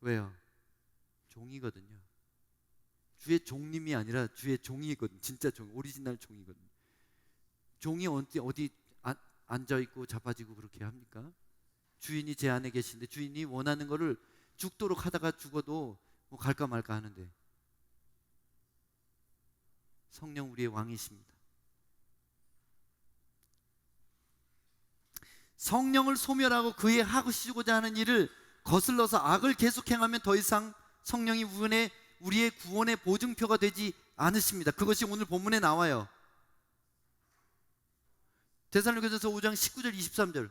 왜요? 종이거든요. 주의 종님이 아니라 주의 종이거든요. 진짜 종, 오리지널 종이거든요. 종이 어디 앉아있고 자빠지고 그렇게 합니까? 주인이 제 안에 계신데 주인이 원하는 거를 죽도록 하다가 죽어도 뭐 갈까 말까 하는데, 성령 우리의 왕이십니다. 성령을 소멸하고 그의 하시고자 하는 일을 거슬러서 악을 계속 행하면 더 이상 성령이 우리의 구원의 보증표가 되지 않으십니다. 그것이 오늘 본문에 나와요. 데살로니가전서 5장 19절 23절.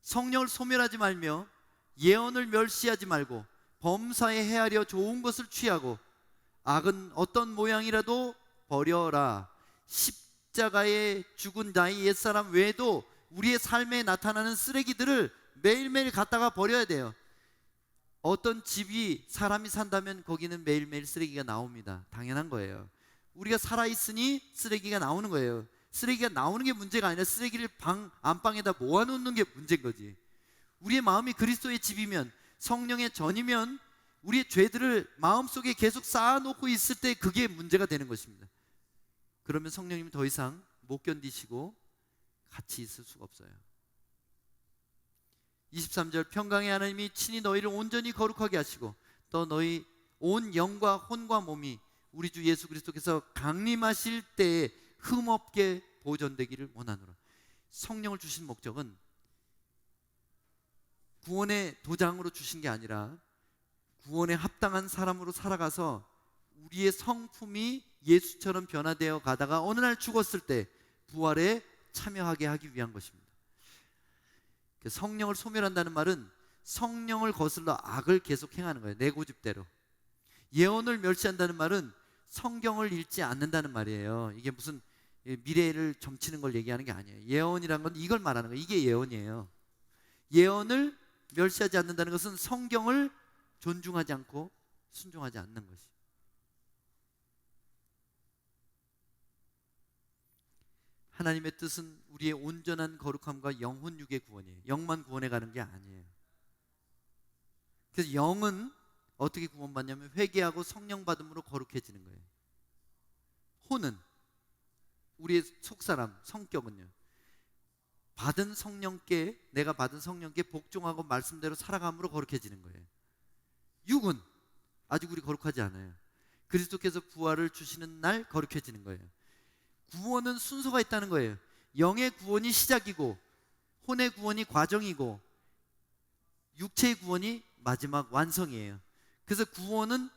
성령을 소멸하지 말며 예언을 멸시하지 말고 범사에 헤아려 좋은 것을 취하고 악은 어떤 모양이라도 버려라. 십자가에 죽은 나의 옛사람 외에도 우리의 삶에 나타나는 쓰레기들을 매일매일 갖다가 버려야 돼요. 어떤 집이 사람이 산다면 거기는 매일매일 쓰레기가 나옵니다. 당연한 거예요. 우리가 살아있으니 쓰레기가 나오는 거예요. 쓰레기가 나오는 게 문제가 아니라 쓰레기를 안방에다 모아놓는 게 문제인 거지. 우리의 마음이 그리스도의 집이면, 성령의 전이면 우리의 죄들을 마음속에 계속 쌓아놓고 있을 때 그게 문제가 되는 것입니다. 그러면 성령님은 더 이상 못 견디시고 같이 있을 수가 없어요. 23절, 평강의 하나님이 친히 너희를 온전히 거룩하게 하시고 또 너희 온 영과 혼과 몸이 우리 주 예수 그리스도께서 강림하실 때에 흠없게 보존되기를 원하노라. 성령을 주신 목적은 구원의 도장으로 주신 게 아니라 구원에 합당한 사람으로 살아가서 우리의 성품이 예수처럼 변화되어 가다가 어느 날 죽었을 때 부활에 참여하게 하기 위한 것입니다. 성령을 소멸한다는 말은 성령을 거슬러 악을 계속 행하는 거예요. 내 고집대로. 예언을 멸시한다는 말은 성경을 읽지 않는다는 말이에요. 이게 무슨 미래를 점치는 걸 얘기하는 게 아니에요. 예언이란 건 이걸 말하는 거예요. 이게 예언이에요. 예언을 멸시하지 않는다는 것은 성경을 존중하지 않고 순종하지 않는 것이. 하나님의 뜻은 우리의 온전한 거룩함과 영혼 육의 구원이에요. 영만 구원해 가는 게 아니에요. 그래서 영은 어떻게 구원받냐면 회개하고 성령 받음으로 거룩해지는 거예요. 혼은, 우리의 속사람, 성격은요, 받은 성령께, 내가 받은 성령께 복종하고 말씀대로 살아감으로 거룩해지는 거예요. 육은 아직 우리 거룩하지 않아요. 그리스도께서 부활을 주시는 날 거룩해지는 거예요. 구원은 순서가 있다는 거예요. 영의 구원이 시작이고 혼의 구원이 과정이고 육체의 구원이 마지막 완성이에요. 그래서 구원은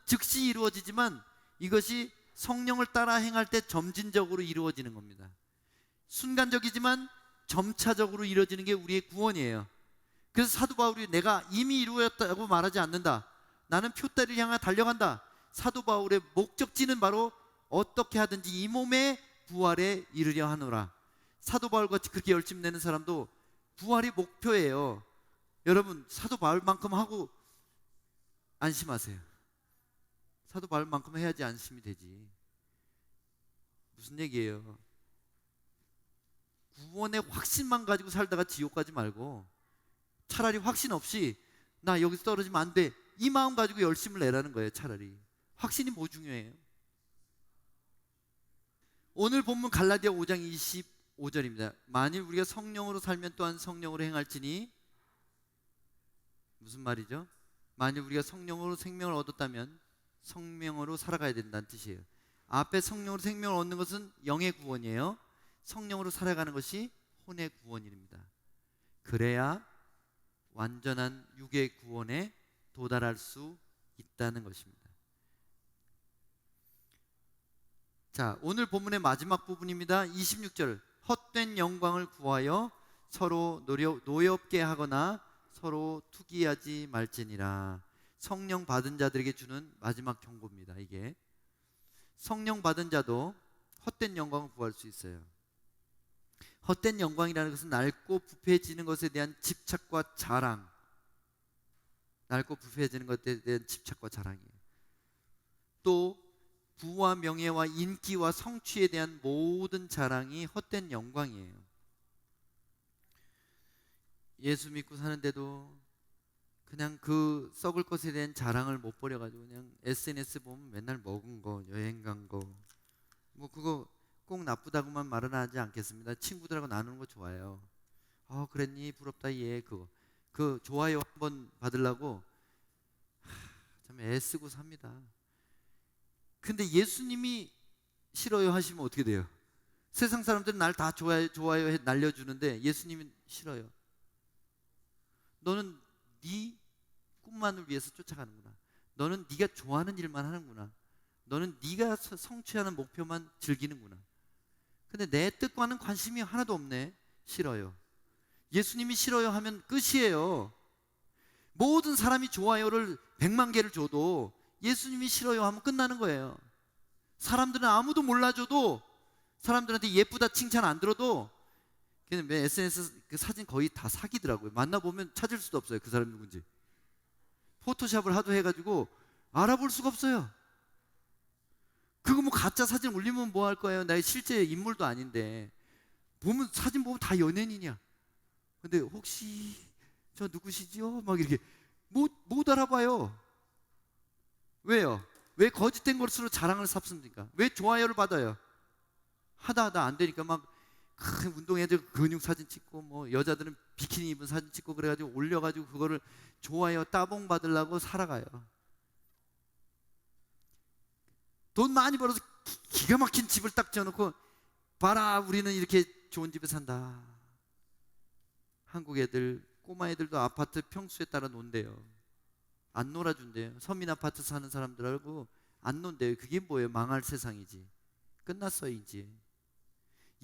즉시 이루어지지만 이것이 성령을 따라 행할 때 점진적으로 이루어지는 겁니다. 순간적이지만 점차적으로 이루어지는 게 우리의 구원이에요. 그래서 사도 바울이 내가 이미 이루었다고 말하지 않는다. 나는 표대를 향해 달려간다. 사도 바울의 목적지는 바로 어떻게 하든지 이 몸의 부활에 이르려 하노라. 사도 바울같이 그렇게 열심히 내는 사람도 부활이 목표예요. 여러분, 사도 바울만큼 하고 안심하세요. 사도 바울만큼 해야지 안심이 되지. 무슨 얘기예요? 구원의 확신만 가지고 살다가 지옥 가지 말고 차라리 확신 없이 나 여기서 떨어지면 안 돼, 이 마음 가지고 열심을 내라는 거예요. 차라리 확신이 뭐 중요해요? 오늘 본문 갈라디아 5장 25절입니다. 만일 우리가 성령으로 살면 또한 성령으로 행할지니, 무슨 말이죠? 만일 우리가 성령으로 생명을 얻었다면 성령으로 살아가야 된다는 뜻이에요. 앞에 성령으로 생명을 얻는 것은 영의 구원이에요. 성령으로 살아가는 것이 혼의 구원입니다. 그래야 완전한 육의 구원에 도달할 수 있다는 것입니다. 자, 오늘 본문의 마지막 부분입니다. 26절, 헛된 영광을 구하여 서로 노엽게 하거나 서로 투기하지 말지니라. 성령 받은 자들에게 주는 마지막 경고입니다. 이게 성령 받은 자도 헛된 영광을 구할 수 있어요. 헛된 영광이라는 것은 낡고 부패해지는 것에 대한 집착과 자랑, 낡고 부패해지는 것에 대한 집착과 자랑이에요. 또 부와 명예와 인기와 성취에 대한 모든 자랑이 헛된 영광이에요. 예수 믿고 사는데도 그냥 그 썩을 것에 대한 자랑을 못 버려가지고 그냥 SNS 보면 맨날 먹은 거, 여행 간 거, 뭐 그거 꼭 나쁘다고만 말은 하지 않겠습니다. 친구들하고 나누는 거 좋아요. 그랬니? 부럽다. 얘 그거 그 좋아요 한번 받으려고 참 애쓰고 삽니다. 근데 예수님이 싫어요 하시면 어떻게 돼요? 세상 사람들은 날 다 좋아요 날려주는데 예수님은 싫어요. 너는 네 꿈만을 위해서 쫓아가는구나. 너는 네가 좋아하는 일만 하는구나. 너는 네가 성취하는 목표만 즐기는구나. 근데 내 뜻과는 관심이 하나도 없네. 싫어요. 예수님이 싫어요 하면 끝이에요. 모든 사람이 좋아요를 100만 개를 줘도 예수님이 싫어요 하면 끝나는 거예요. 사람들은 아무도 몰라줘도, 사람들한테 예쁘다 칭찬 안 들어도 그냥 SNS 그 사진 거의 다 사기더라고요. 만나보면 찾을 수도 없어요, 그 사람이 누군지. 포토샵을 하도 해가지고 알아볼 수가 없어요. 그거 뭐 가짜 사진 올리면 뭐 할 거예요? 나 실제 인물도 아닌데. 보면 사진 보면 다 연예인이냐. 근데 혹시 저 누구시죠? 막 이렇게 못 알아봐요. 왜요? 왜 거짓된 것으로 자랑을 삼습니까? 왜 좋아요를 받아요? 하다 안 되니까 막 큰 운동해가지고 근육 사진 찍고, 뭐 여자들은 비키니 입은 사진 찍고 그래가지고 올려가지고 그거를 좋아요 따봉 받으려고 살아가요. 돈 많이 벌어서 기가 막힌 집을 딱 지어놓고, 봐라 우리는 이렇게 좋은 집에 산다. 한국 애들, 꼬마 애들도 아파트 평수에 따라 논대요. 안 놀아준대요. 서민 아파트 사는 사람들하고 안 논대요. 그게 뭐예요? 망할 세상이지. 끝났어요 이제.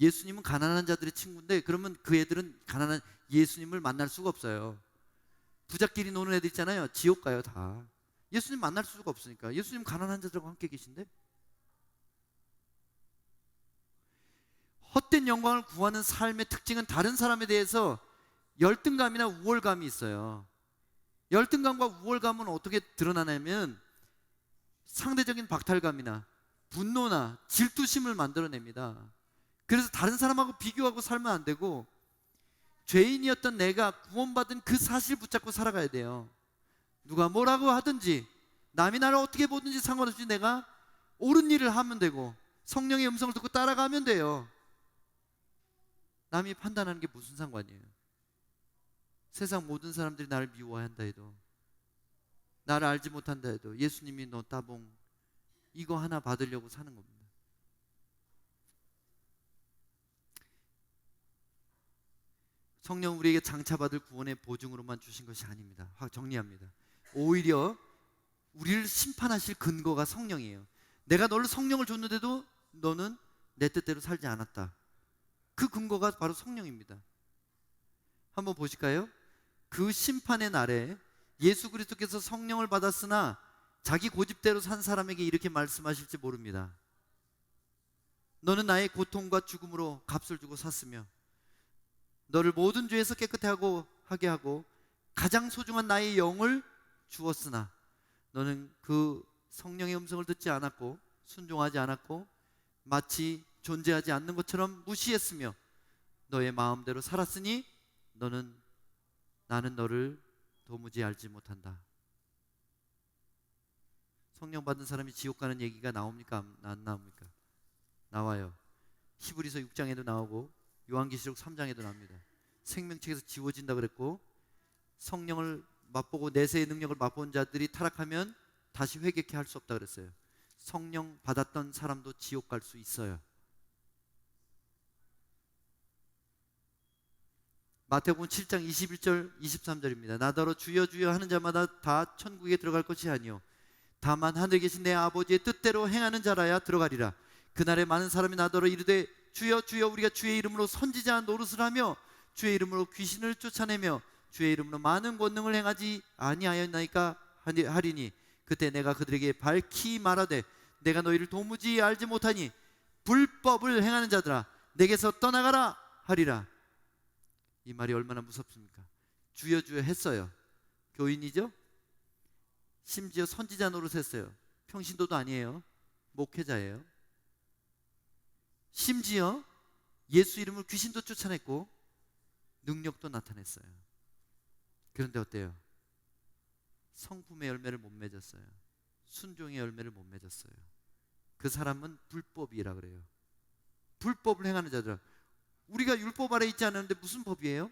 예수님은 가난한 자들의 친구인데, 그러면 그 애들은 가난한 예수님을 만날 수가 없어요. 부자끼리 노는 애들 있잖아요. 지옥 가요 다. 예수님 만날 수가 없으니까. 예수님 가난한 자들하고 함께 계신데, 헛된 영광을 구하는 삶의 특징은 다른 사람에 대해서 열등감이나 우월감이 있어요. 열등감과 우월감은 어떻게 드러나냐면 상대적인 박탈감이나 분노나 질투심을 만들어냅니다. 그래서 다른 사람하고 비교하고 살면 안 되고, 죄인이었던 내가 구원받은 그 사실 붙잡고 살아가야 돼요. 누가 뭐라고 하든지, 남이 나를 어떻게 보든지 상관없이 내가 옳은 일을 하면 되고, 성령의 음성을 듣고 따라가면 돼요. 남이 판단하는 게 무슨 상관이에요? 세상 모든 사람들이 나를 미워한다 해도, 나를 알지 못한다 해도 예수님이 너 따봉 이거 하나 받으려고 사는 겁니다. 성령 우리에게 장차받을 구원의 보증으로만 주신 것이 아닙니다. 정리합니다. 오히려 우리를 심판하실 근거가 성령이에요. 내가 너를 성령을 줬는데도 너는 내 뜻대로 살지 않았다. 그 근거가 바로 성령입니다. 한번 보실까요? 그 심판의 날에 예수 그리스도께서 성령을 받았으나 자기 고집대로 산 사람에게 이렇게 말씀하실지 모릅니다. 너는 나의 고통과 죽음으로 값을 주고 샀으며 너를 모든 죄에서 깨끗하게 하고 가장 소중한 나의 영을 주었으나 너는 그 성령의 음성을 듣지 않았고 순종하지 않았고 마치 존재하지 않는 것처럼 무시했으며 너의 마음대로 살았으니 나는 너를 도무지 알지 못한다. 성령 받은 사람이 지옥 가는 얘기가 나옵니까? 안 나옵니까? 나와요. 히브리서 6장에도 나오고 요한계시록 3장에도 나옵니다. 생명책에서 지워진다 그랬고, 성령을 맛보고 내세의 능력을 맛본 자들이 타락하면 다시 회개케 할 수 없다 그랬어요. 성령 받았던 사람도 지옥 갈 수 있어요. 마태복음 7장 21절 23절입니다. 나더러 주여 주여 하는 자마다 다 천국에 들어갈 것이 아니요 다만 하늘에 계신 내 아버지의 뜻대로 행하는 자라야 들어가리라. 그날에 많은 사람이 나더러 이르되 주여 주여 우리가 주의 이름으로 선지자 노릇을 하며 주의 이름으로 귀신을 쫓아내며 주의 이름으로 많은 권능을 행하지 아니하였나이까 하리니 그때 내가 그들에게 밝히 말하되 내가 너희를 도무지 알지 못하니 불법을 행하는 자들아 내게서 떠나가라 하리라. 이 말이 얼마나 무섭습니까? 주여 주여 했어요. 교인이죠? 심지어 선지자 노릇했어요. 평신도도 아니에요. 목회자예요. 심지어 예수 이름으로 귀신도 쫓아냈고 능력도 나타냈어요. 그런데 어때요? 성품의 열매를 못 맺었어요. 순종의 열매를 못 맺었어요. 그 사람은 불법이라 그래요. 불법을 행하는 자들. 우리가 율법 아래 있지 않는데 무슨 법이에요?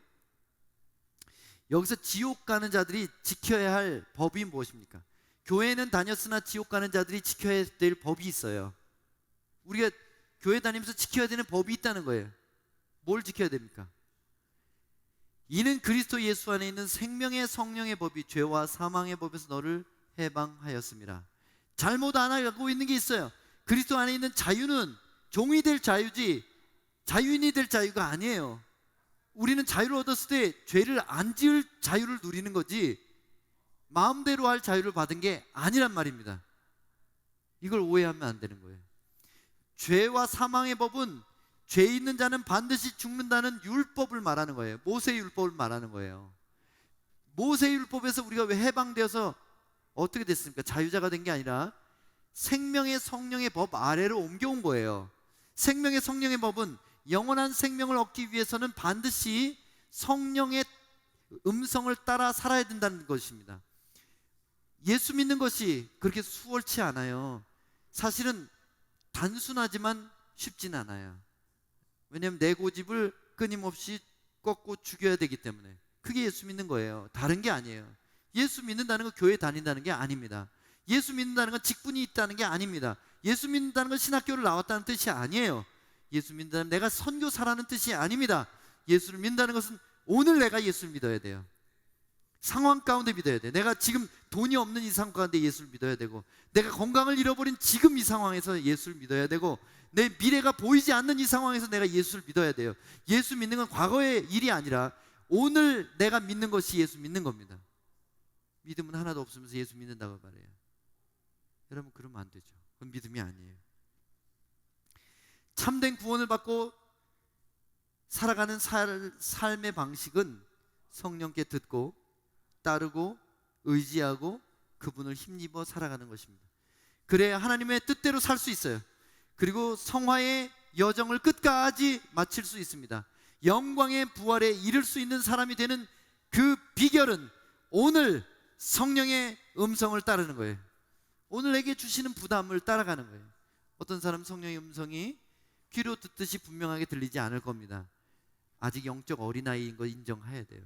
여기서 지옥 가는 자들이 지켜야 할 법이 무엇입니까? 교회는 다녔으나 지옥 가는 자들이 지켜야 될 법이 있어요. 우리가 교회 다니면서 지켜야 되는 법이 있다는 거예요. 뭘 지켜야 됩니까? 이는 그리스도 예수 안에 있는 생명의 성령의 법이 죄와 사망의 법에서 너를 해방하였습니다. 잘못 안 알고 있는 게 있어요. 그리스도 안에 있는 자유는 종이 될 자유지 자유인이 될 자유가 아니에요. 우리는 자유를 얻었을 때 죄를 안 지을 자유를 누리는 거지 마음대로 할 자유를 받은 게 아니란 말입니다. 이걸 오해하면 안 되는 거예요. 죄와 사망의 법은 죄 있는 자는 반드시 죽는다는 율법을 말하는 거예요. 모세의 율법을 말하는 거예요. 모세의 율법에서 우리가 왜 해방되어서 어떻게 됐습니까? 자유자가 된 게 아니라 생명의 성령의 법 아래로 옮겨온 거예요. 생명의 성령의 법은 영원한 생명을 얻기 위해서는 반드시 성령의 음성을 따라 살아야 된다는 것입니다. 예수 믿는 것이 그렇게 수월치 않아요. 사실은 단순하지만 쉽지는 않아요. 왜냐하면 내 고집을 끊임없이 꺾고 죽여야 되기 때문에. 그게 예수 믿는 거예요. 다른 게 아니에요. 예수 믿는다는 건 교회 다닌다는 게 아닙니다. 예수 믿는다는 건 직분이 있다는 게 아닙니다. 예수 믿는다는 건 신학교를 나왔다는 뜻이 아니에요. 예수 믿는다는 건 내가 선교사라는 뜻이 아닙니다. 예수를 믿는다는 것은 오늘 내가 예수를 믿어야 돼요. 상황 가운데 믿어야 돼. 내가 지금 돈이 없는 이 상황 가운데 예수를 믿어야 되고, 내가 건강을 잃어버린 지금 이 상황에서 예수를 믿어야 되고, 내 미래가 보이지 않는 이 상황에서 내가 예수를 믿어야 돼요. 예수 믿는 건 과거의 일이 아니라 오늘 내가 믿는 것이 예수 믿는 겁니다. 믿음은 하나도 없으면서 예수 믿는다고 말해요. 여러분, 그러면 안 되죠. 그건 믿음이 아니에요. 참된 구원을 받고 살아가는 삶의 방식은 성령께 듣고 따르고 의지하고 그분을 힘입어 살아가는 것입니다. 그래야 하나님의 뜻대로 살 수 있어요. 그리고 성화의 여정을 끝까지 마칠 수 있습니다. 영광의 부활에 이를 수 있는 사람이 되는 그 비결은 오늘 성령의 음성을 따르는 거예요. 오늘 내게 주시는 부담을 따라가는 거예요. 어떤 사람 성령의 음성이 귀로 듣듯이 분명하게 들리지 않을 겁니다. 아직 영적 어린아이인 거 인정해야 돼요.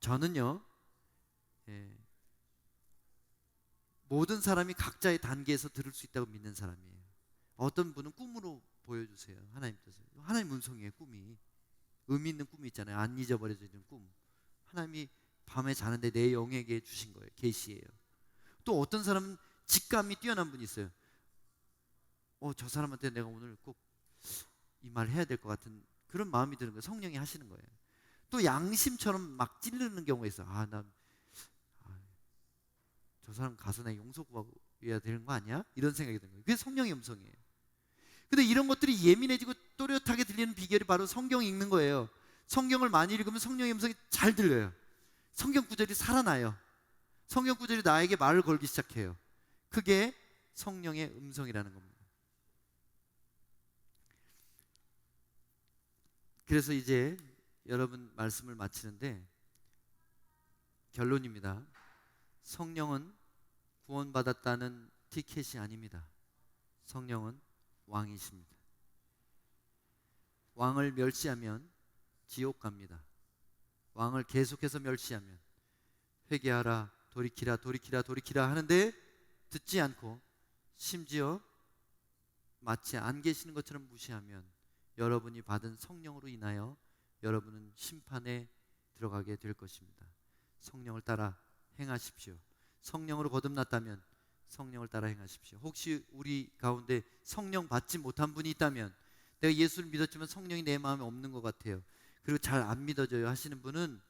저는요, 모든 사람이 각자의 단계에서 들을 수 있다고 믿는 사람이에요. 어떤 분은 꿈으로 보여주세요. 하나님 뜻을. 하나님 음성이에요. 꿈이 의미 있는 꿈이 있잖아요. 안 잊어버려지는 꿈. 하나님이 밤에 자는데 내 영에게 주신 거예요. 계시예요. 또 어떤 사람은 직감이 뛰어난 분이 있어요. 저 사람한테 내가 오늘 꼭 이 말 해야 될 것 같은 그런 마음이 드는 거예요. 성령이 하시는 거예요. 또 양심처럼 막 찌르는 경우가 있어요. 저 사람 가서 내 용서 구해야 되는 거 아니야? 이런 생각이 드는 거예요. 그게 성령의 음성이에요. 근데 이런 것들이 예민해지고 또렷하게 들리는 비결이 바로 성경 읽는 거예요. 성경을 많이 읽으면 성령의 음성이 잘 들려요. 성경 구절이 살아나요. 성경 구절이 나에게 말을 걸기 시작해요. 그게 성령의 음성이라는 겁니다. 그래서 이제 여러분 말씀을 마치는데 결론입니다. 성령은 구원받았다는 티켓이 아닙니다. 성령은 왕이십니다. 왕을 멸시하면 지옥 갑니다. 왕을 계속해서 멸시하면 회개하라, 돌이키라, 돌이키라, 돌이키라 하는데 듣지 않고 심지어 마치 안 계시는 것처럼 무시하면 여러분이 받은 성령으로 인하여 여러분은 심판에 들어가게 될 것입니다. 성령을 따라 행하십시오. 성령으로 거듭났다면 성령을 따라 행하십시오. 혹시 우리 가운데 성령 받지 못한 분이 있다면, 내가 예수를 믿었지만 성령이 내 마음에 없는 것 같아요, 그리고 잘 안 믿어져요 하시는 분은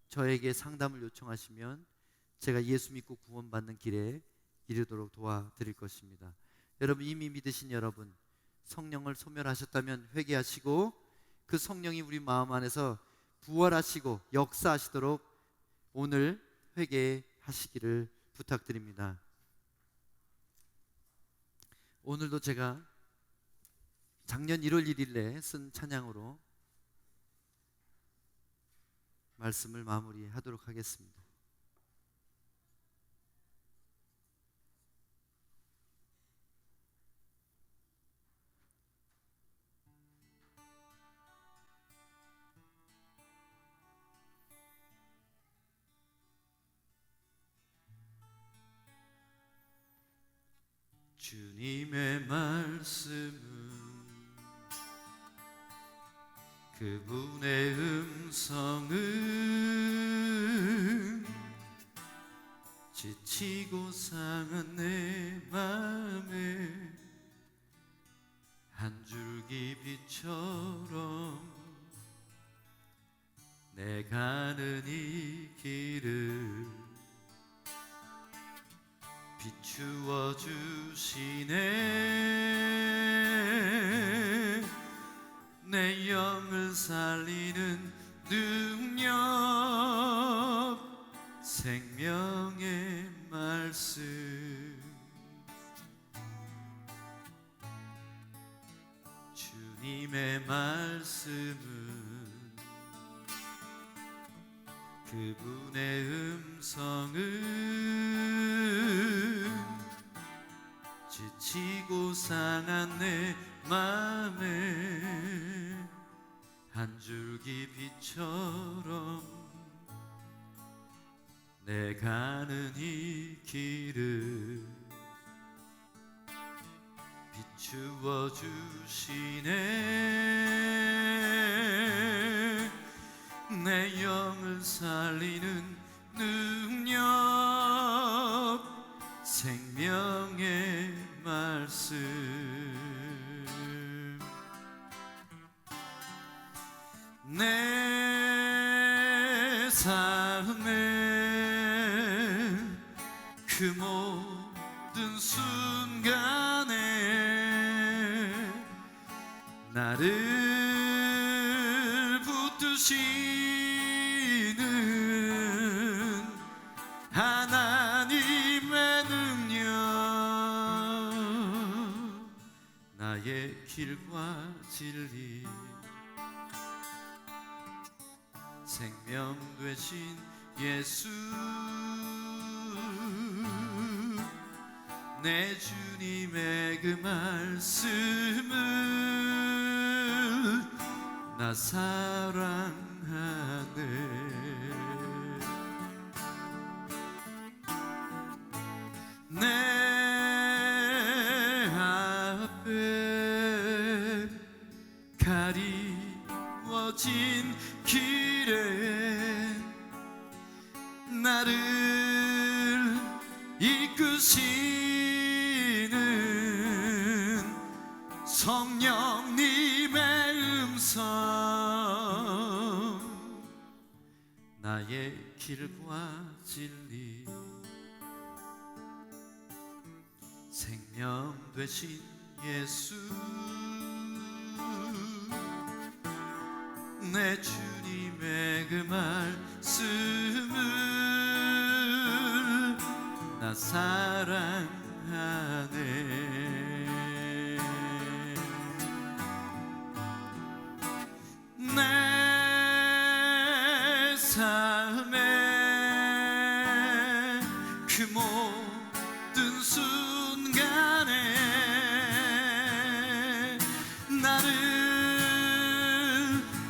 저에게 상담을 요청하시면 제가 예수 믿고 구원받는 길에 이르도록 도와드릴 것입니다. 여러분, 이미 믿으신 여러분, 성령을 소멸하셨다면 회개하시고 그 성령이 우리 마음 안에서 부활하시고 역사하시도록 오늘 회개하시기를 부탁드립니다. 오늘도 제가 작년 1월 1일에 쓴 찬양으로 말씀을 마무리하도록 하겠습니다. 주님의 말씀은 그분의 음성은 지치고 상한 내 맘에 한 줄기 빛처럼 내 가는 이 길을 비추어 주시네. 내 영을 살리는 능력, 생명의 말씀. 주님의 말씀은 그분의 음성은 지치고 상한 내 맘에 한 줄기 빛처럼 내 가는 이 길을 비추어 주시네. 내 영을 살리는 능력, 생명의 말씀. 내 삶의 그 모든 순간에 나를 붙드시는 하나님의 능력, 나의 길과 진리, 생명 되신 예수, 내 주님의 그 말씀을 나 사랑하네. 내 앞에 가리워진 길에 나를 이끄시는 성령님의 음성, 나의 길과 진리, 생명 되신 예수, 내 주님의 그 말씀을 나 사랑하네. 내 삶의 그 모든 순간에 나를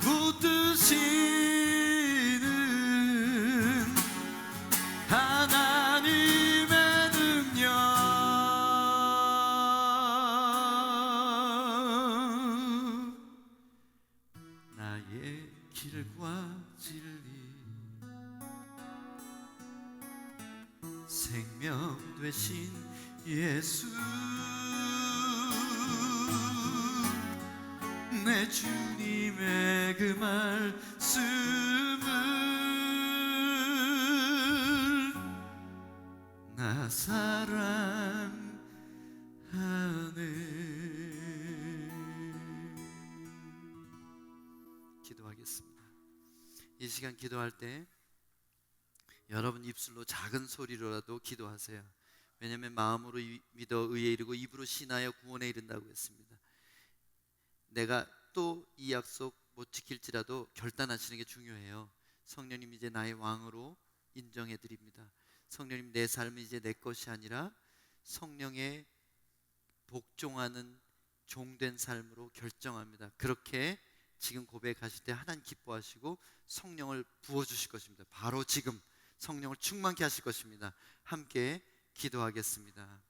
붙드시는 하나님의 능력, 나의 길과 진리, 생명 되신 예수, 내 주님의 그 말씀을 나 사랑하네. 기도하겠습니다. 이 시간 기도할 때 여러분 입술로 작은 소리로라도 기도하세요. 왜냐하면 마음으로 믿어 의에 이르고 입으로 신하여 구원에 이른다고 했습니다. 내가 또 이 약속 못 지킬지라도 결단하시는 게 중요해요. 성령님 이제 나의 왕으로 인정해 드립니다. 성령님 내 삶은 이제 내 것이 아니라 성령의 복종하는 종된 삶으로 결정합니다. 그렇게 지금 고백하실 때 하나님 기뻐하시고 성령을 부어주실 것입니다. 바로 지금 성령을 충만케 하실 것입니다. 함께 기도하겠습니다.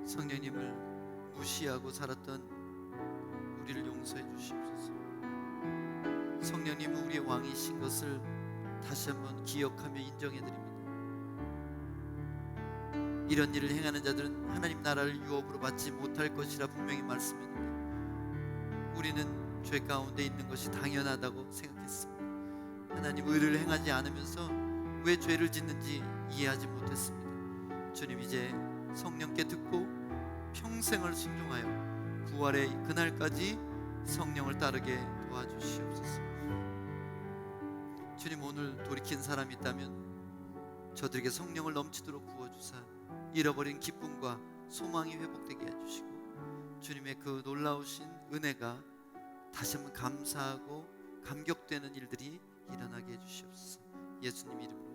성령님을 무시하고 살았던 우리를 용서해 주시옵소서. 성령님은 우리의 왕이신 것을 다시 한번 기억하며 인정해 드립니다. 이런 일을 행하는 자들은 하나님 나라를 유업으로 받지 못할 것이라 분명히 말씀했는데 우리는 죄 가운데 있는 것이 당연하다고 생각했습니다. 하나님 의를 행하지 않으면서 왜 죄를 짓는지 이해하지 못했습니다. 주님, 이제 성령께 듣고 평생을 순종하여 부활의 그날까지 성령을 따르게 도와주시옵소서. 주님, 오늘 돌이킨 사람이 있다면 저들에게 성령을 넘치도록 부어주사 잃어버린 기쁨과 소망이 회복되게 해주시고 주님의 그 놀라우신 은혜가 다시 한번 감사하고 감격되는 일들이 일어나게 해주시옵소서. 예수님 이름으로